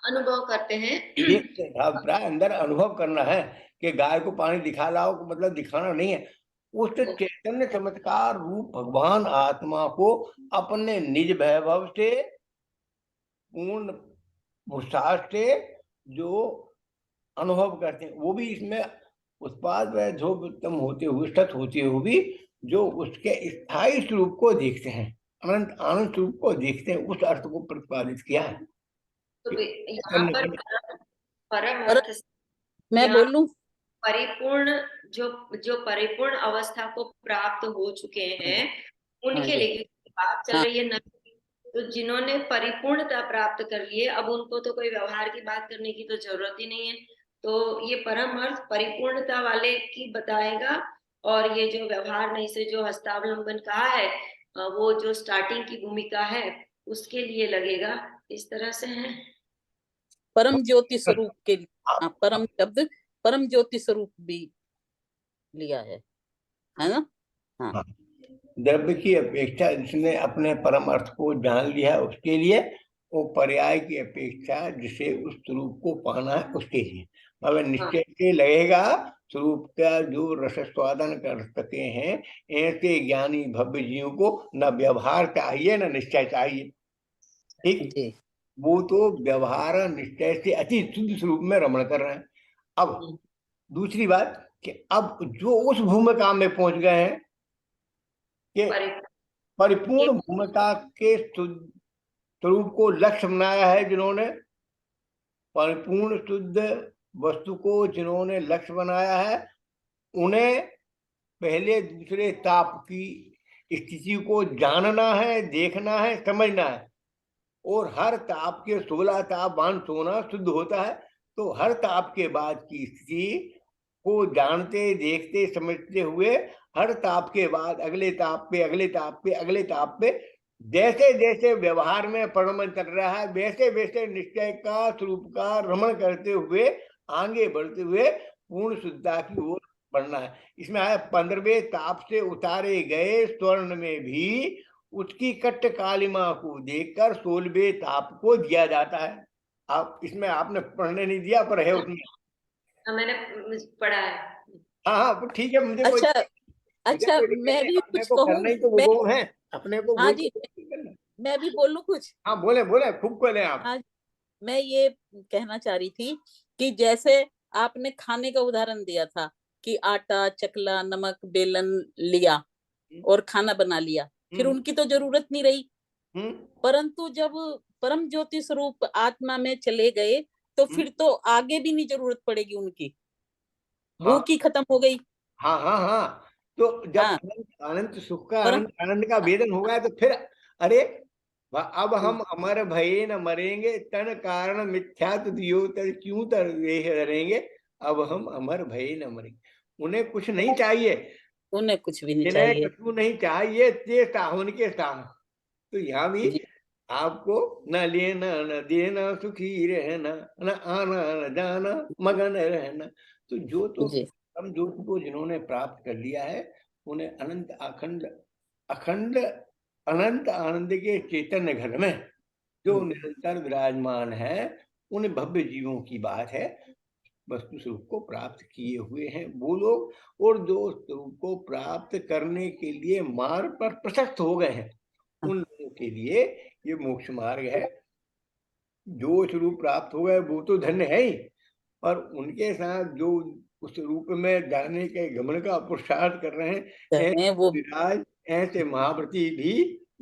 अनुभव करते हैं। देखते हैं अभिप्राय अंदर अनुभव करना है कि गाय को पानी दिखा लाओ, मतलब दिखाना नहीं है। उस चैतन्य चमत्कार रूप भगवान आत्मा को अपने निज वैभव से, पूर्ण पुरुषार्थ से जो अनुभव करते हैं, वो भी इसमें उत्पाद व जो उत्तम होते हुए, सत होते हुए भी जो उसके स्थायी स्वरूप को देखते हैं, अनंत आनंद स्वरूप को देखते हैं, उस अर्थ को प्रतिपादित किया है। तो यहाँ पर परम और अर्थ मैं यहाँ बोलूं, परिपूर्ण जो परिपूर्ण अवस्था को प्राप्त हो चुके हैं हाँ उनके जी, लिए बात चल हाँ रही है। नहीं तो जिन्होंने परिपूर्णता प्राप्त कर ली है, अब उनको तो कोई व्यवहार की बात करने की तो जरूरत ही नहीं है। तो ये परम अर्थ परिपूर्णता वाले की बताएगा, और ये जो व्यवहार नहीं से जो हस्तावलंबन कहा है, वो जो स्टार्टिंग की भूमिका है उसके लिए लगेगा। इस तरह से है। परम ज्योति स्वरूप के लिए, हाँ, परम शब्द परम ज्योति स्वरूप भी लिया है ना? हाँ, हाँ, द्रव्य की अपेक्षा जिसने अपने परम अर्थ को जान लिया है उसके लिए, वो पर्याय की अपेक्षा जिसे उस स्वरूप को पाना है उसके लिए, मतलब निश्चय से लगेगा स्वरूप का जो रसस्वादन कर सके हैं। ऐसे ज्ञानी भव्य जीव को न व्यवहार चाहिए न निश्चय चाहिए। ठीक, जी, वो तो व्यवहार निश्चय से अति शुद्ध स्वरूप में रमण कर रहे हैं। अब दूसरी बात कि अब जो उस भूमिका में पहुंच गए हैं कि परिपूर्ण भूमिका के स्वरूप को लक्ष्य बनाया है, जिन्होंने परिपूर्ण शुद्ध वस्तु को जिन्होंने लक्ष्य बनाया है, उन्हें पहले दूसरे ताप की स्थिति को जानना है, देखना है, समझना है। और हर ताप के 16 ताप बांध सोना शुद्ध होता है, तो हर ताप के बाद की स्थिति को जानते, देखते, समझते हुए हर ताप के बाद अगले ताप पे, अगले ताप पे, अगले ताप पे जैसे जैसे व्यवहार में परिणमन चल रहा है, वैसे वैसे निश्चय का स्वरूप का रमण करते हुए आगे बढ़ते हुए पूर्ण शुद्धता की ओर पढ़ना है। इसमें आया 15वें ताप से उतारे गए स्वर्ण में भी उसकी कट्ट कालिमा को देखकर 16वें ताप को दिया जाता है। आप इसमें आपने पढ़ने नहीं दिया पर है उसमें। मैंने पढ़ा है। हाँ हाँ ठीक है, मुझे अच्छा अच्छा, कोई दिक्कत मैं नहीं, भी अपने कुछ को कहूँ? करना ही तो मैं, वो है, अपने को हाँ वो जी, तो करना। मैं भी बोलूं कुछ? हाँ बोले बोले, खूब बोले आप। हाँ, मैं ये कहना चाह रही थी कि जैसे आपने खाने का उदाहरण दिया था कि आटा, चकला, नमक, बेलन लिया और खाना बना लिया, फिर हम्म उनकी तो जरूरत नहीं रही। हम्म परंतु जब परम ज्योति स्वरूप आत्मा में चले गए तो हम्म, फिर तो आगे भी नहीं जरूरत पड़ेगी उनकी, हाँ भूख ही खत्म हो गई। हाँ हाँ हाँ। तो जब हाँ, अनंत अनंत सुख का, परम, अनंत आनंद का वेदन हो गया तो फिर अरे अब हम्म, हम अमर भये न मरेंगे, तन कारण मिथ्या दियो तर क्यों तर वेह डरेंगे। अब हम अमर भये न मरेंगे। उन्हें कुछ नहीं चाहिए, उन्हें कुछ भी नहीं जिन्हें चाहिए। कछु नहीं चाहिए ते साहुन के साह। तो यहाँ भी जी आपको न लेना न देना, सुखी रहना, न आना न जाना, मगन रहना। तो जो तो जी हम ज्योति को जिन्होंने प्राप्त कर लिया है, उन्हें अनंत अखंड अखंड अनंत आनंद के चैतन्य घर में जो निरंतर विराजमान है, उन भव्य जीवों की बात है, वस्तु स्वरूप को प्राप्त किए हुए हैं वो लोग। और जो स्वरूप को प्राप्त करने के लिए मार्ग पर प्रशस्त हो गए हैं, उन लोगों के लिए ये मोक्ष मार्ग है। जो स्वरूप प्राप्त हो गए वो तो धन्य है ही, और उनके साथ जो उस रूप में जाने के गमन का पुरुषार्थ कर रहे हैं, हैं ऐसे वो। विराज, ऐसे महाव्रती भी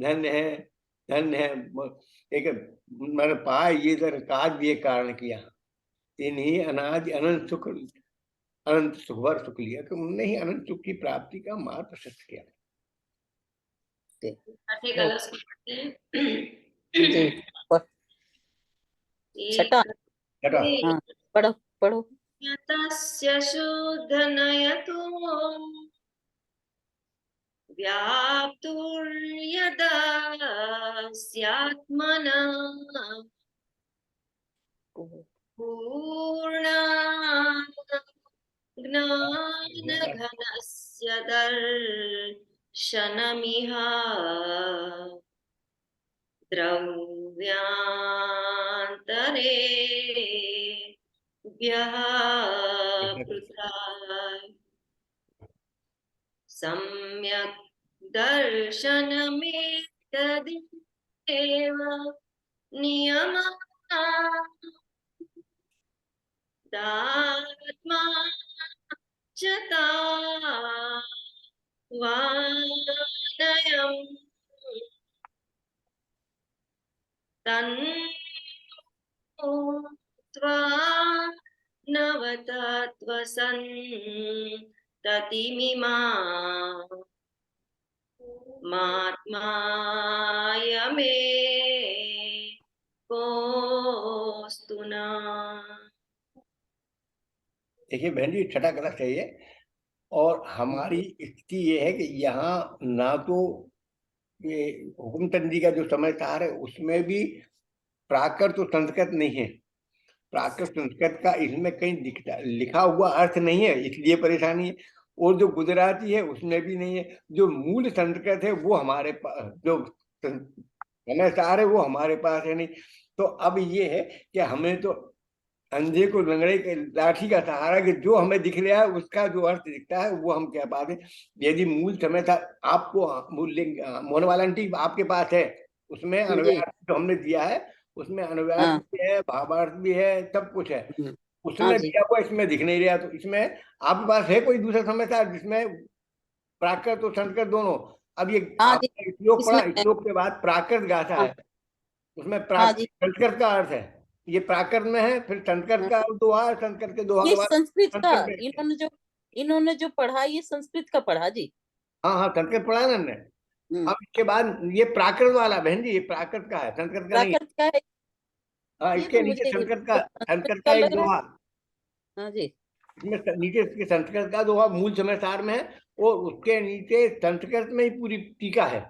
धन्य है, धन्य है। एक मैंने पाया ये इधर काज भी एक कारण किया, इन्हीं अनादि अनंत सुख, अनंत सुखवर सुख लिया कि उनने ही अनंत सुख की प्राप्ति का मार्ग प्रशस्त किया। छठे कलश को पढ़ते जी, हैं। छठा। छठा। हाँ, पढ़ो पढ़ो। यतस्य शुद्धनयतो व्याप्तुर्यदा स्यात्मना पूर्णा ज्ञानघनस्य दर्शनमिह द्रव्यान्तरे व्यापृता सम्यक् दर्शनमेतदेव नियमः दात्मा च तावानयम् तन्नो त्वा नवतत्त्वसन्ततिमिमा मात्मायमे कोस्तु न। देखिए बहन जी, छठा कलश है ये। और हमारी स्थिति ये है कि यहाँ ना तो ये हुकुमचंद जी का जो समाचार है उसमें भी प्राकृत और संस्कृत नहीं है, प्राकृत संस्कृत का इसमें कहीं लिखा हुआ अर्थ नहीं है, इसलिए परेशानी है। और जो गुजराती है उसमें भी नहीं है, जो मूल संस्कृत है वो हमारे पास, जो समाचार है वो हमारे पास है नहीं। तो अब ये है कि हमें तो अंधे को लंगड़े के लाठी का सहारा, कि जो हमें दिख रहा है उसका जो अर्थ दिखता है वो हम कह पाते। यदि मूल समय था आपको, मूल लिंग मोहन वाला आंटी आपके पास है, उसमें जी अनुवाद जो हमने दिया है उसमें अनुवाद हाँ। भी है, भावार्थ भी है, सब कुछ है। हाँ उसमें जी दिया हुआ इसमें दिख नहीं रहा। तो इसमें आपके पास है कोई दूसरा समाचार जिसमें प्राकृत और संस्कृत दोनों? अब ये हाँ जी, आपने श्लोक इसमें पढ़ा, श्लोक के बाद प्राकृत गाथा हाँ, है, उसमें हाँ जी। संस्कृत का अर्थ है। ये प्राकृत में है, फिर संस्कृत हाँ, का दोहा है, संस्कृत के दोहा ये के बाद संस्कृत का, संस्कृत में है। इन्होंने जो पढ़ा ये संस्कृत का पढ़ा जी। हाँ हाँ, संस्कृत पढ़ा है ना हमने। हम्म, अब इसके बाद ये प्राकृत वाला बहन जी, ये प्राकृत का है, संस्कृत का नहीं है। प्राकृत का है। हाँ, ये इसके तो नीचे मुझे संस्कृत का, संस्कृत संस्कृत का का एक लग रहा है। दोहा, हाँ जी इसमें नीचे इसके संस्कृत का दोहा मूल समय सार में है, और उसके नीचे संस्कृत में ही पूरी टीका है।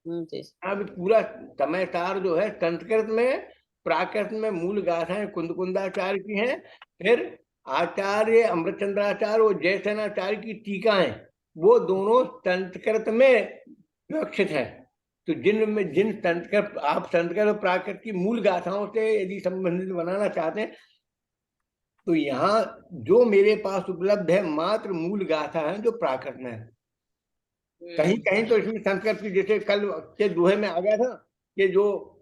जी अब पूरा समय सार जो है संस्कृत में, प्राकृत में मूल गाथाएं कुंद कुंदाचार्य की हैं, फिर आचार्य अमृतचंद्राचार्य और जयसेनाचार्य की टीकाएं वो दोनों संस्कृत में विवक्षित है। तो जिन संस्कृत, आप संस्कृत और प्राकृत की मूल गाथाओं से यदि संबंधित बनाना चाहते हैं तो यहाँ जो मेरे पास उपलब्ध है मात्र मूल गाथा है जो प्राकृत में है। कहीं कहीं तो इसमें संस्कृत की, जैसे कल के दोहे में आ गया था कि जो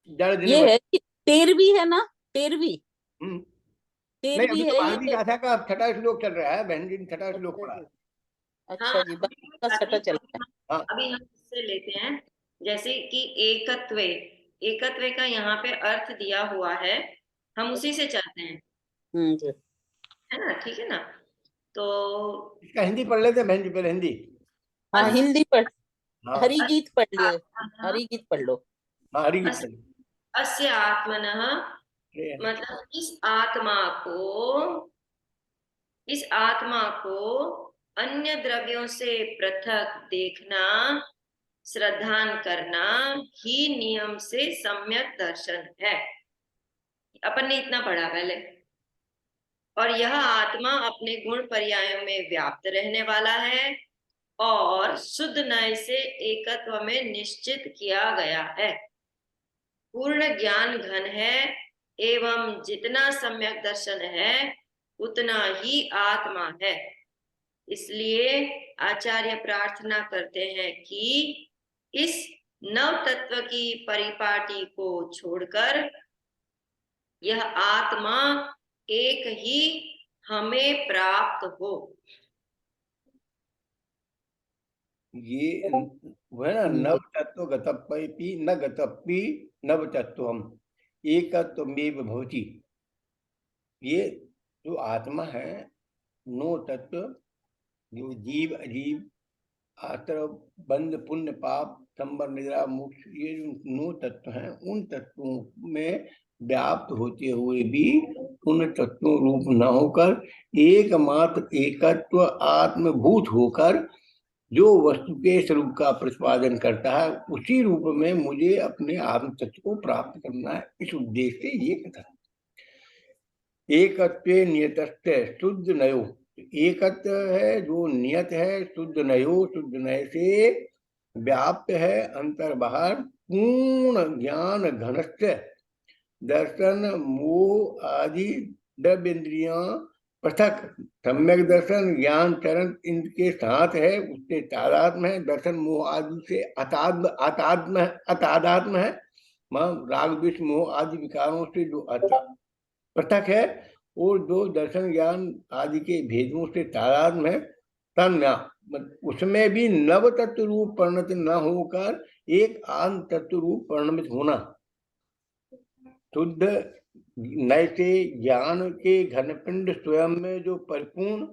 जड़ दिन ये है कि 13वीं है ना, 13वीं नहीं, अभी 13वीं तो है भारती ये। गाथा का छठा श्लोक चल रहा है, बहन जी ने छठा श्लोक पढ़ा है। अच्छा जी, का छठा चल रहा है। हाँ, अभी हम इससे लेते हैं, जैसे कि एकत्वे, एकत्वे का यहाँ पे अर्थ दिया हुआ है, हम उसी से चलते हैं, जी। है ना, ठीक है ना। तो इसका हिंदी पढ़ लेते हैं बहन जी, पहले हिंदी। हाँ, हिंदी पढ़, हाँ हरिगीत पढ़ लिए, हरिगीत पढ़ लो। हाँ, हरी गीत अस्य पढ़। अस्य आत्मनः, मतलब इस आत्मा को अन्य द्रव्यों से पृथक देखना, श्रद्धान करना ही नियम से सम्यक दर्शन है। अपन ने इतना पढ़ा पहले। और यह आत्मा अपने गुण पर्यायों में व्याप्त रहने वाला है और शुद्ध नय से एकत्व में निश्चित किया गया है, पूर्ण ज्ञान घन है एवं जितना सम्यक दर्शन है उतना ही आत्मा है। इसलिए आचार्य प्रार्थना करते हैं कि इस नव तत्व की परिपाटी को छोड़कर यह आत्मा एक ही हमें प्राप्त हो। ये वो है ना, नव तत्व गतप्पि न गतप्पि नव तत्वम एकत्वमेव भवति। ये जो आत्मा है, नो तत्व, जो जीव अजीव, आश्रव बंध पुण्य पाप संबर निद्रा मोक्ष, ये जो नो तत्व हैं, उन तत्वों में व्याप्त होते हुए भी उन तत्वों रूप न होकर एकमात्र एकत्व आत्मभूत होकर जो वस्तु के स्वरूप का प्रतिपादन करता है, उसी रूप में मुझे अपने आत्म तत्व को प्राप्त करना है। इस उद्देश्य से ये कथा। एकत्वे नियतस्ते शुद्ध नयो, एकत्व है जो नियत है, शुद्ध नयो, शुद्ध नय से व्याप्त है, अंतर बाहर पूर्ण ज्ञान घनस्य दर्शन मोह आदि द्रव्येन्द्रियां पृथक सम्यक दर्शन ज्ञान चरण इनके साथ है, उससे तादात्म्य है, दर्शन मोह आदि से अतादात्म्य है, राग द्वेष मोह आदि विकारों से जो पृथक है, और जो दर्शन ज्ञान आदि के भेदों से तादात्म्य है, तन्या उसमें भी नव तत्व रूप परिणत न होकर एक आन तत्व रूप परिणमित होना। शुद्ध नय से ज्ञान के घनपिंड स्वयं में जो परिपूर्ण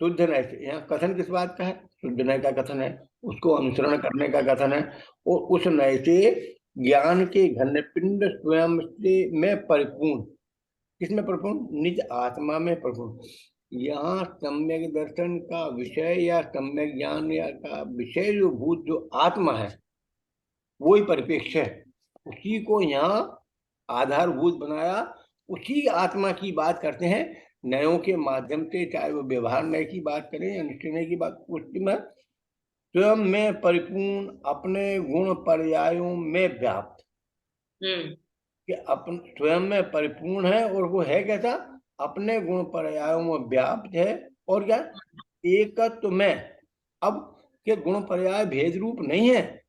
शुद्ध नय से, यहाँ कथन किस बात का है? शुद्ध नय का कथन है, उसको अनुसरण करने का कथन है, और उस नय से ज्ञान के घनपिंड स्वयं से में परिपूर्ण, किसमें परिपूर्ण? निज आत्मा में परिपूर्ण। यहाँ सम्यक दर्शन का विषय या सम्यक ज्ञान या का विषय जो भूत जो आत्मा है वो ही परिपेक्ष है, उसी को यहाँ आधारभूत बनाया, उसी आत्मा की बात करते हैं नयों के माध्यम से, चाहे वो व्यवहार नय की बात करें या निश्चय नय की बात, उसमें स्वयं में परिपूर्ण, अपने गुण पर्यायों में व्याप्त, कि अपन स्वयं में परिपूर्ण है, और वो है कैसा? अपने गुण पर्यायों में व्याप्त है, और क्या? एकत्व में। अब के गुण पर्याय भेद रूप नहीं है,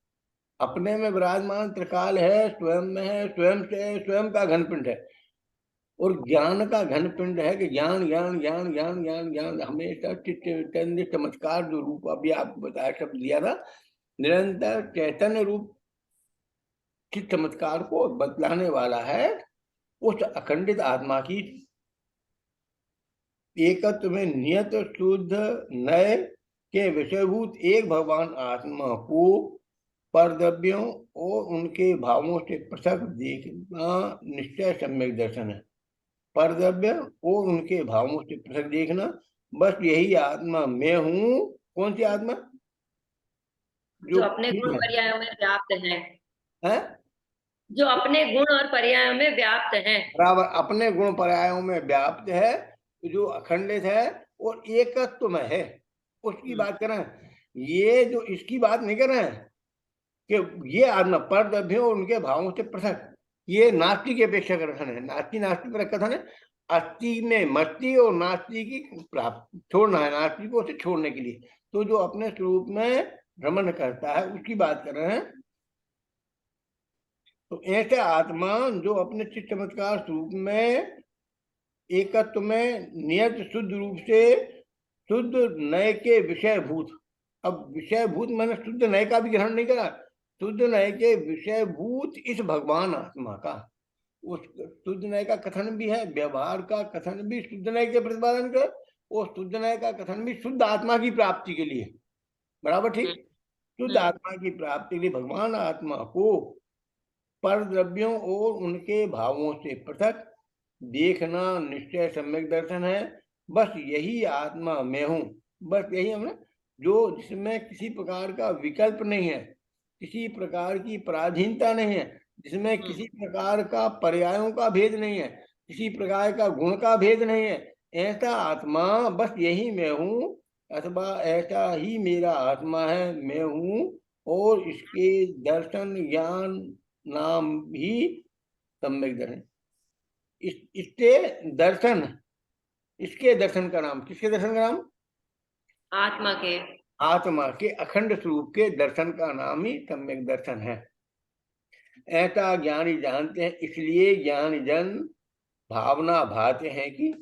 अपने में विराजमान त्रिकाल है, स्वयं में है, स्वयं से स्वयं का घनपिंड है, और ज्ञान का घनपिंड है कि ज्ञान ज्ञान ज्ञान ज्ञान ज्ञान ज्ञान हमेशा चैतन्य चमत्कार जो रूप अभी आपको बताया शब्द दिया था, निरंतर चैतन्य रूप चित्त चमत्कार को बतलाने वाला है। उस अखंडित आत्मा की एकत्व में नियत शुद्ध नय के विषयभूत एक भगवान आत्मा को परद्रव्यों और उनके भावों से पृथक देखना निश्चय सम्यक दर्शन है। परद्रव्य और उनके भावों से पृथक देखना, बस यही आत्मा मैं हूं। कौन सी आत्मा? जो अपने गुण पर्यायों में व्याप्त है। जो अपने गुण और पर्यायों में व्याप्त है। बराबर, अपने गुण पर्यायों में व्याप्त है, जो अखंडित है और एकत्व में है, उसकी बात कर रहे हैं। ये जो इसकी बात नहीं कर रहे हैं कि ये आत्मा पर द्रव्यों और उनके भावों से पृथक, ये नास्ति की अपेक्षा का कथन है। नास्ति नास्ति पर कथन है, अस्थि में मस्ती और नास्ति की प्राप्त छोड़ना है, नास्ति को उसे छोड़ने के लिए। तो जो अपने स्वरूप में भ्रमण करता है उसकी बात कर रहे हैं। तो ऐसे आत्मा जो अपने चित्त चमत्कार स्वरूप में एकत्व में नियत शुद्ध रूप से शुद्ध नय के विषयभूत, अब विषयभूत मैंने शुद्ध नय का भी ग्रहण नहीं करा, शुद्ध नय के विषयभूत इस भगवान आत्मा का, उस शुद्ध नय का कथन भी है, व्यवहार का कथन भी शुद्ध नय के प्रतिपादन कर, और शुद्ध नय का कथन भी शुद्ध आत्मा की प्राप्ति के लिए। बराबर, ठीक। शुद्ध आत्मा की प्राप्ति के लिए भगवान आत्मा को पर द्रव्यों और उनके भावों से पृथक देखना निश्चय सम्यक दर्शन है। बस यही आत्मा मैं हूं, बस यही हमने जो जिसमें किसी प्रकार का विकल्प नहीं है, किसी प्रकार की पराधीनता नहीं है, जिसमें किसी प्रकार का पर्यायों का भेद नहीं है, किसी प्रकार का गुण का भेद नहीं है, ऐसा आत्मा बस यही मैं हूं, अथवा ऐसा ही मेरा आत्मा है, मैं हूं। और इसके दर्शन ज्ञान नाम भी सम्यक दर्शन। इसके दर्शन, इसके दर्शन का नाम, किसके दर्शन का नाम? आत्मा के, आत्मा के अखंड स्वरूप के दर्शन का नाम ही सम्यक दर्शन है। ऐसा ज्ञानी जानते हैं, इसलिए ज्ञानी जन भावना भाते हैं कि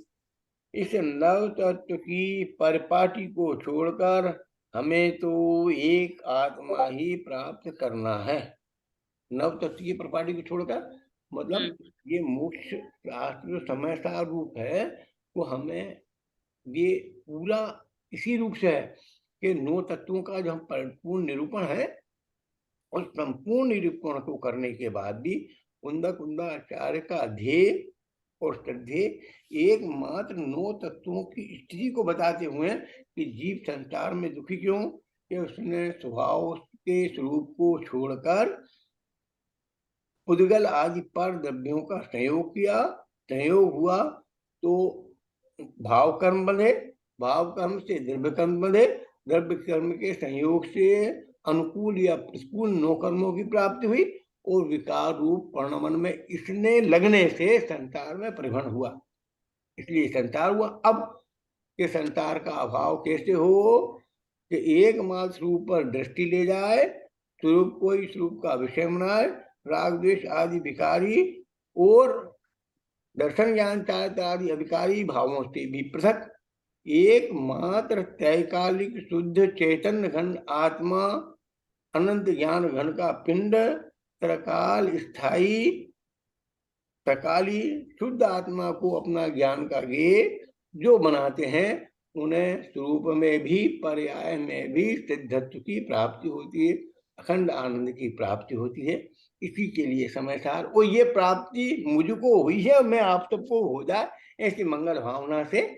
इस नव तत्व की परिपाटी को छोड़कर हमें तो एक आत्मा ही प्राप्त करना है। नव तत्व की परिपाटी को छोड़कर मतलब ये मोक्ष शास्त्र समय सार रूप है, वो हमें ये पूरा इसी रूप से है कि नौ तत्वों का जो हम परिपूर्ण निरूपण है, और संपूर्ण निरूपण को करने के बाद भी कुंदक कुंदाचार्य का ध्येय और श्रद्धेय एकमात्र नौ तत्वों की स्थिति को बताते हुए कि जीव संसार में दुखी क्यों, कि उसने स्वभाव के स्वरूप को छोड़कर उद्गल आदि पर द्रव्यों का संयोग किया, संयोग हुआ तो भाव कर्म बने, भाव कर्म से द्रव्य कर्म बने, द्रव्य कर्म के संयोग से अनुकूल या प्रतिकूल नौ कर्मों की प्राप्ति हुई, और विकार रूप वर्णमन में इसने लगने से संसार में परिभ्रमण हुआ, इसलिए संसार हुआ। अब ये संसार का अभाव कैसे हो कि एकमात्र रूप पर दृष्टि ले जाए, स्वरूप को इस रूप का विषय बनाए, राग द्वेष आदि विकारी और दर्शन ज्ञान चारित्र आदि अविकारी भावों से भी पृथक एकमात्र त्रैकालिक शुद्ध चैतन्य घन आत्मा अनंत ज्ञान घन का पिंड त्रकाल स्थायी त्रकाली शुद्ध आत्मा को अपना ज्ञान का गेय जो बनाते हैं, उन्हें स्वरूप में भी पर्याय में भी सिद्धत्व की प्राप्ति होती है, अखंड आनंद की प्राप्ति होती है। इसी के लिए समय सार, और ये प्राप्ति मुझको हुई है, मैं आप सबको हो जाए, ऐसी मंगल भावना से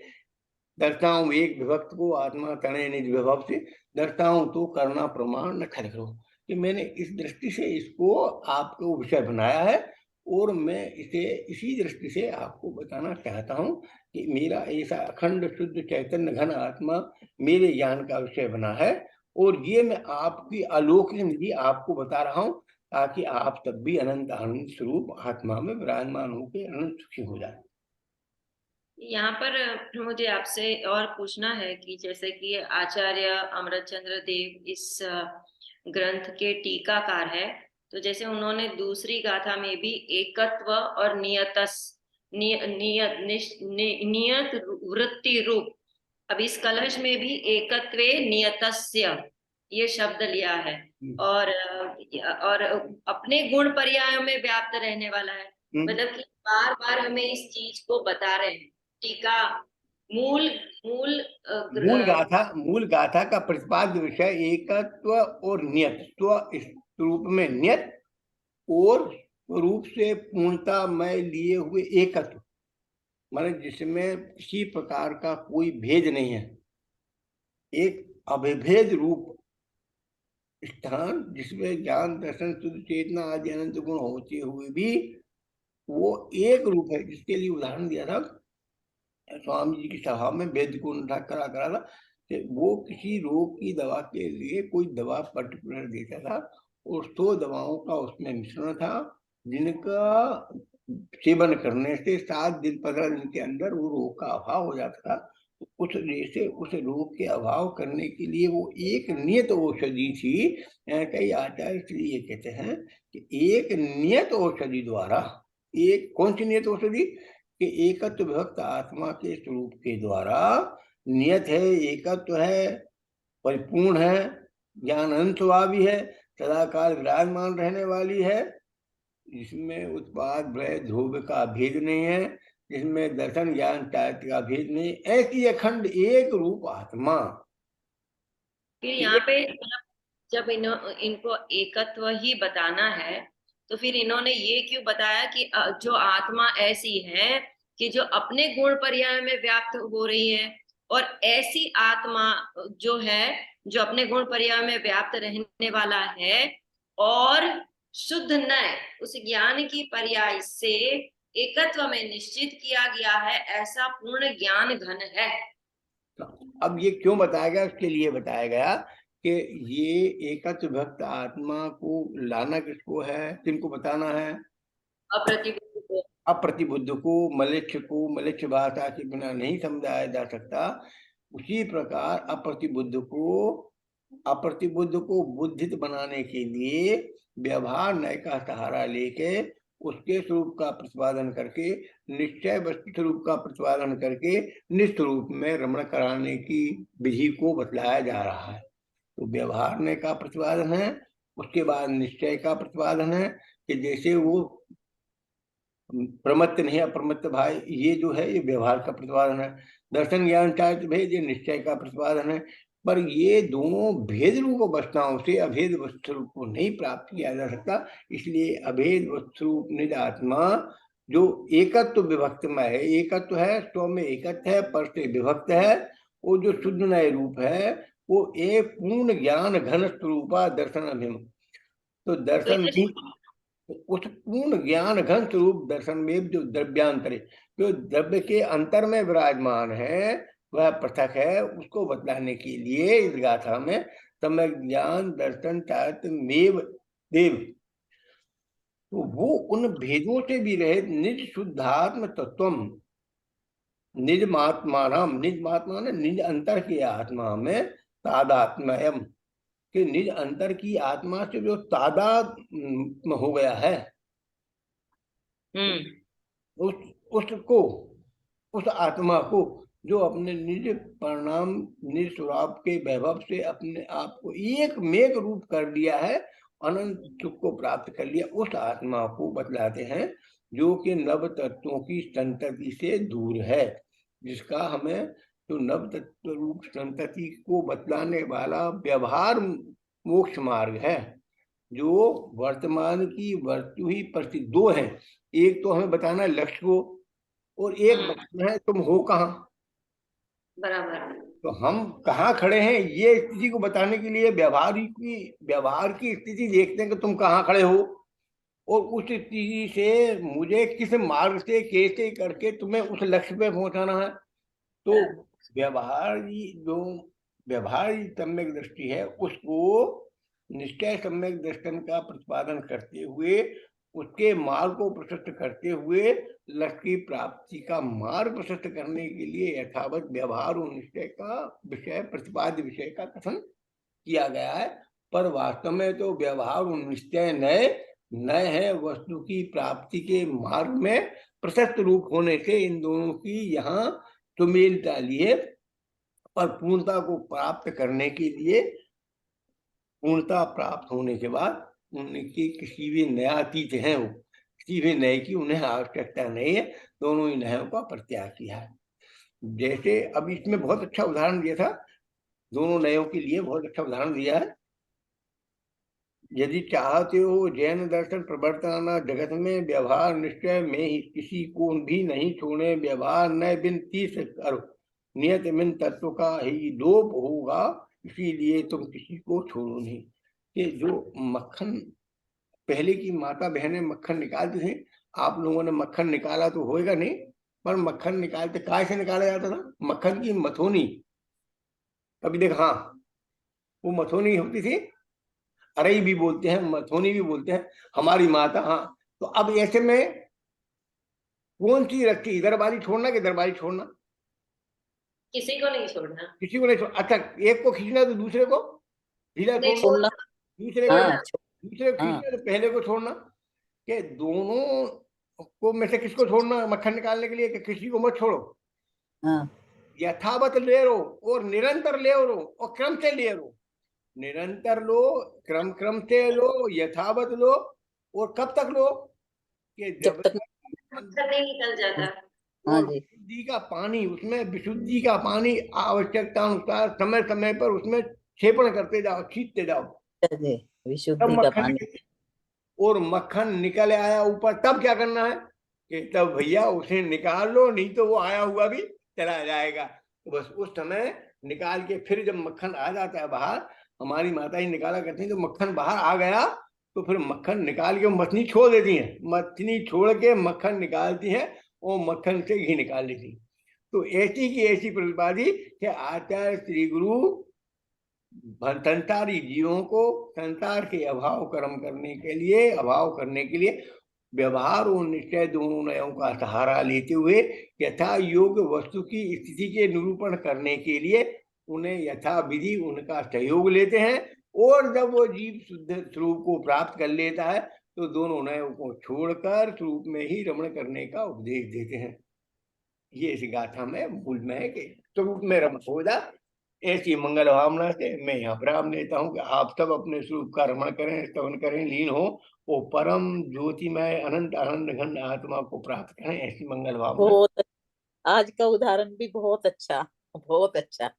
दर्शता हूं एक विभक्त को आत्मा तने निज विभव से, दर्शता हूं तो करना प्रमाण न खल करो, कि मैंने इस दृष्टि से इसको आपको विषय बनाया है, और मैं इसे इसी दृष्टि से आपको बताना चाहता हूं कि मेरा ऐसा अखंड शुद्ध चैतन्य घन आत्मा मेरे ज्ञान का विषय बना है, और ये मैं आपकी अलौकिक निधि आपको बता रहा हूं, ताकि आप तब भी अनंत आनंद स्वरूप आत्मा में विराजमान होकर अनंत सुखी हो जाए। यहाँ पर मुझे आपसे और पूछना है कि जैसे कि आचार्य अमृतचंद्र देव इस ग्रंथ के टीकाकार है, तो जैसे उन्होंने दूसरी गाथा में भी एकत्व और नियत वृत्ति रूप, अब इस कलश में भी एकत्वे नियतस्य ये शब्द लिया है, और अपने गुण पर्यायों में व्याप्त रहने वाला है, मतलब कि बार बार हमें इस चीज को बता रहे हैं। टीका मूल मूल गाथा का प्रतिपाद्य विषय एकत्व और नियत, स्वरूप में नियत और रूप से पूर्णता में लिए हुए एकत्व, माने जिसमें किसी प्रकार का कोई भेद नहीं है, एक अविभेद रूप स्थान जिसमें ज्ञान दर्शन शुद्ध चेतना आदि अनंत गुण होते हुए भी वो एक रूप है। जिसके लिए उदाहरण दिया था स्वामी जी की सभा में वैद्य को करा था कि वो किसी रोग की दवा के लिए कोई दवा पर्टिकुलर देता था और 100 दवाओं का उसमें मिश्रण था, जिनका सेवन करने से 7 दिन 15 दिन के अंदर वो रोग का अभाव हो जाता था। तो उस जैसे उस रोग के अभाव करने के लिए वो एक नियत औषधि थी। कई आचार्य इसलिए ये कहते हैं कि एक नियत औषधि द्वारा, एक कौन सी नियत औषधि कि एकत्व विभक्त आत्मा के स्वरूप के द्वारा नियत है, एकत्व है, परिपूर्ण है, ज्ञान अंतभावी है, सदाकाल विराजमान रहने वाली है, जिसमें उत्पाद भय ध्रुव का भेद नहीं है, जिसमें दर्शन ज्ञान चारित्र का भेद नहीं, ऐसी अखंड एक रूप आत्मा। फिर यहाँ पे जब इनको एकत्व ही बताना है तो फिर इन्होंने ये क्यों बताया कि जो आत्मा ऐसी है कि जो अपने गुण पर्याय में व्याप्त हो रही है, और ऐसी आत्मा जो है जो अपने गुण पर्याय में व्याप्त रहने वाला है और शुद्ध नय उस ज्ञान की पर्याय से एकत्व में निश्चित किया गया है, ऐसा पूर्ण ज्ञान घन है। अब ये क्यों बताया गया, उसके लिए बताया गया कि ये एकत्व भक्त आत्मा को लाना किसको है, किनको बताना है, अप्रतिबुद्ध को, अप्रतिबुद्ध को, मलेच्छ को। मलेच्छ भाषा के बिना नहीं समझाया जा सकता। उसी प्रकार अप्रतिबुद्ध को बुद्धित बनाने के लिए व्यवहार नय का सहारा लेके उसके स्वरूप का प्रतिपादन करके, निश्चय वस्तु स्वरूप का प्रतिपादन करके निश्चित रूप में रमण कराने की विधि को बतलाया जा रहा है। तो व्यवहार नय का प्रतिपादन है, उसके बाद निश्चय का प्रतिपादन है कि जैसे वो प्रमत्त नहीं अप्रमत्त भाई, ये जो है ये व्यवहार का प्रतिपादन है। दर्शन ज्ञान चारित्र भेद ये निश्चय का प्रतिपादन है। पर ये दोनों भेद रूप अवस्थाओं से अभेद वस्तु रूप को नहीं प्राप्त किया जा सकता। इसलिए अभेद वस्तु रूप निज आत्मा जो एकत्व विभक्त में है, एकत्व है स्व में एकत्व है, पर से विभक्त है, वो जो शुद्ध नय रूप है वो एक पूर्ण ज्ञान घन स्वरूपा दर्शन अभिम। तो दर्शन भी उस पूर्ण ज्ञान घन स्वरूप दर्शन में जो द्रव्यांतरे, जो द्रव्य के अंतर में विराजमान है वह पृथक है, उसको बतलाने के लिए इस गाथा में सम्यक ज्ञान दर्शन चारित्र मेव देव, तो वो उन भेदों से भी रहित निज शुद्धात्म तत्व, निज महात्माराम, निज महात्मा ने निज अंतर की आत्मा में तादात्म्यम, कि निज अंतर की आत्मा से जो तादात्म्य हो गया है, उसको, उस आत्मा को जो अपने निज परिणाम निज स्वभाव के वैभव से अपने आप को एक मेघ रूप कर लिया है, अनंत सुख को प्राप्त कर लिया, उस आत्मा को बतलाते हैं जो कि नव तत्वों की संतति से दूर है, जिसका हमें तो नव तत्व रूप संतति को बतलाने वाला व्यवहार मोक्ष मार्ग है, जो वर्तमान की वस्तु ही परिस्थिति दो है। एक तो हमें बताना है लक्ष्य को, और एक बताना है तुम हो कहाँ। बराबर। तो हम कहाँ खड़े हैं ये स्थिति को बताने के लिए व्यवहार की स्थिति देखते हैं कि तुम कहाँ खड़े हो, और उस स्थिति से मुझे किस मार्ग से कैसे करके तुम्हें उस लक्ष्य पे पहुंचाना है। तो व्यवहार सम्यक दृष्टि है, उसको निश्चय सम्यक दर्शन का प्रतिपादन करते हुए, उसके मार्ग को प्रशस्त करते हुए लक्ष्य की प्राप्ति का मार्ग प्रशस्त करने के लिए यथावत व्यवहार और निश्चय का विषय, प्रतिपाद्य विषय का कथन किया गया है। पर वास्तव में तो व्यवहार और निश्चय नए है वस्तु की प्राप्ति के मार्ग में प्रशस्त रूप होने से इन दोनों की यहाँ सुमेल डाली है। पर पूर्णता को प्राप्त करने के लिए, पूर्णता प्राप्त होने के बाद उनकी किसी भी नयातीत है, वो किसी भी नए की उन्हें आवश्यकता नहीं है, दोनों ही नयों का परित्याग किया है। जैसे अब इसमें बहुत अच्छा उदाहरण दिया था, दोनों नयों के लिए बहुत अच्छा उदाहरण दिया है। यदि चाहते हो जैन दर्शन प्रवर्तन जगत में व्यवहार निश्चय में ही किसी को भी नहीं छोड़े, व्यवहार न बिन 30 करो, नियत मिन तत्व का ही लोप होगा, इसीलिए तुम किसी को छोड़ो नहीं। कि जो मक्खन पहले की माता बहनें मक्खन निकालती थी, आप लोगों ने मक्खन निकाला तो होएगा नहीं, पर मक्खन निकालते काय से निकाला जाता था? मक्खन की मथोनी। कभी देखा? हाँ, वो मथोनी होती थी, अरई भी बोलते हैं, मथोनी भी बोलते हैं हमारी माता। हाँ, तो अब ऐसे में कौन सी रखी, इधर वाली छोड़ना कि इधर वाली छोड़ना? किसी को नहीं छोड़ना, किसी को नहीं छोड़। अच्छा, एक को खींचना तो दूसरे को ढीला नहीं छोड़ना, छोड़ना। दूसरे को हाँ दूसरे को हाँ खींचना तो पहले को छोड़ना। कि दोनों को में से किसको छोड़ना मक्खन निकालने के लिए, कि किसी को मत छोड़ो, हाँ यथावत ले लो और निरंतर ले लो और क्रम से ले लो। निरंतर लो, क्रम क्रम से लो, यथावत लो। और कब तक लो? कि जब जब तक। मक्खन नहीं निकल जाता। हाँ और जी। विशुद्धि का पानी, उसमें विशुद्धि का पानी आवश्यकता अनुसार समय समय पर उसमें छेपण करते जाओ, खींचते जाओ, जी, तब विशुद्धि का मक्खन पानी। निकले। और मक्खन निकल आया ऊपर, तब क्या करना है? कि तब भैया उसे निकाल लो, नहीं तो वो आया हुआ भी चला जाएगा। तो बस उस समय निकाल के फिर जब मक्खन आ जाता है बाहर, हमारी माता ही निकाला करती है, तो मक्खन बाहर आ गया तो फिर मक्खन निकाल के मथनी छोड़ देती हैं, मथनी छोड़ के मक्खन निकालती हैं और मक्खन से घी निकाल लेती। तो ऐसी की ऐसी प्रतिपादी कि आचार्य श्री गुरु संसारी जीवों को संसार के अभाव कर्म करने के लिए, अभाव करने के लिए व्यवहार और निश्चय दोनों नयों का सहारा लेते हुए यथा योग वस्तु की स्थिति के निरूपण करने के लिए उन्हें यथा विधि उनका सहयोग लेते हैं। और जब वो जीव शुद्ध स्वरूप को प्राप्त कर लेता है तो दोनों नयों को छोड़कर स्वरूप में ही रमण करने का उपदेश देते हैं। ये इस गाथा में मूल में है कि स्वरूप में रमण हो जा। ऐसी मंगल भावना से मैं यहाँ विराम लेता हूँ कि आप सब अपने स्वरूप का रमण करें, स्तवन करें, लीन हो, वो परम ज्योतिमय अनंत आनंद घन आत्मा को प्राप्त करें, ऐसी मंगल भावना। बहुत, आज का उदाहरण भी बहुत अच्छा, बहुत अच्छा।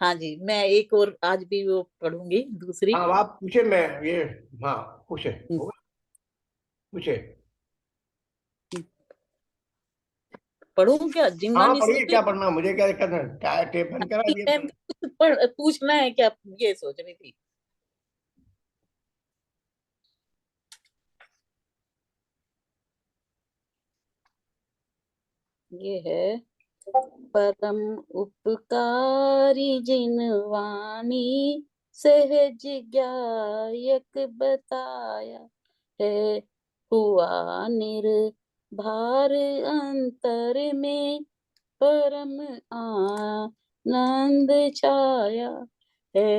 हाँ जी, मैं एक और आज भी वो पढ़ूंगी दूसरी। हाँ, आप पूछे, मैं ये, हाँ पूछे, पूछे। पढ़ूं क्या हाँ जिंगानी पढ़िए, स्तुति? क्या पढ़ना, मुझे क्या दिक्कत है, क्या टेप बंद करा नहीं, दिए। मैं कुछ पूछना है क्या, ये सोच रही थी। ये है, परम उपकारी जिन वाणी सहज ज्ञायक बताया है, हुआ निर्भार अंतर में परम आनंद छाया है।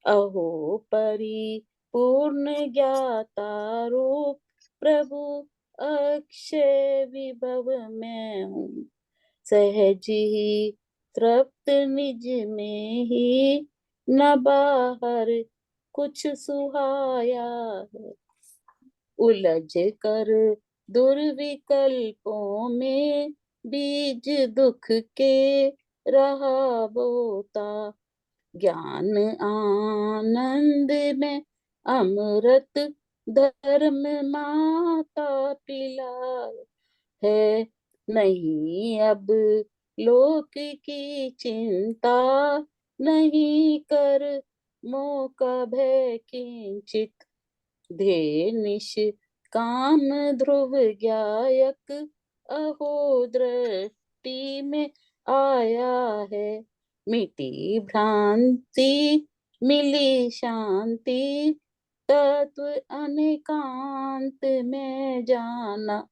अहो परिपूर्ण ज्ञाता रूप प्रभु अक्षय विभव में हूँ, सहज ही तृप्त निज में ही, न बाहर कुछ सुहाया है। उलझ कर दुर्विकल्पों में बीज दुख के रहा बोता, ज्ञान आनंद में अमृत धर्म माता पिला है। नहीं अब लोक की चिंता, नहीं कर मोह भय किंचित, ध्येय निष्काम ध्रुव गायक अहो दृष्टि में आया है। मिटी भ्रांति मिली शांति, तत्व अनेकांत में जाना,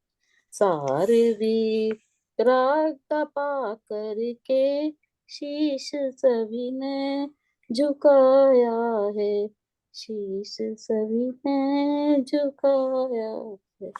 सारवी राग तपा करके शीश सभी ने झुकाया है, शीश सभी ने झुकाया है।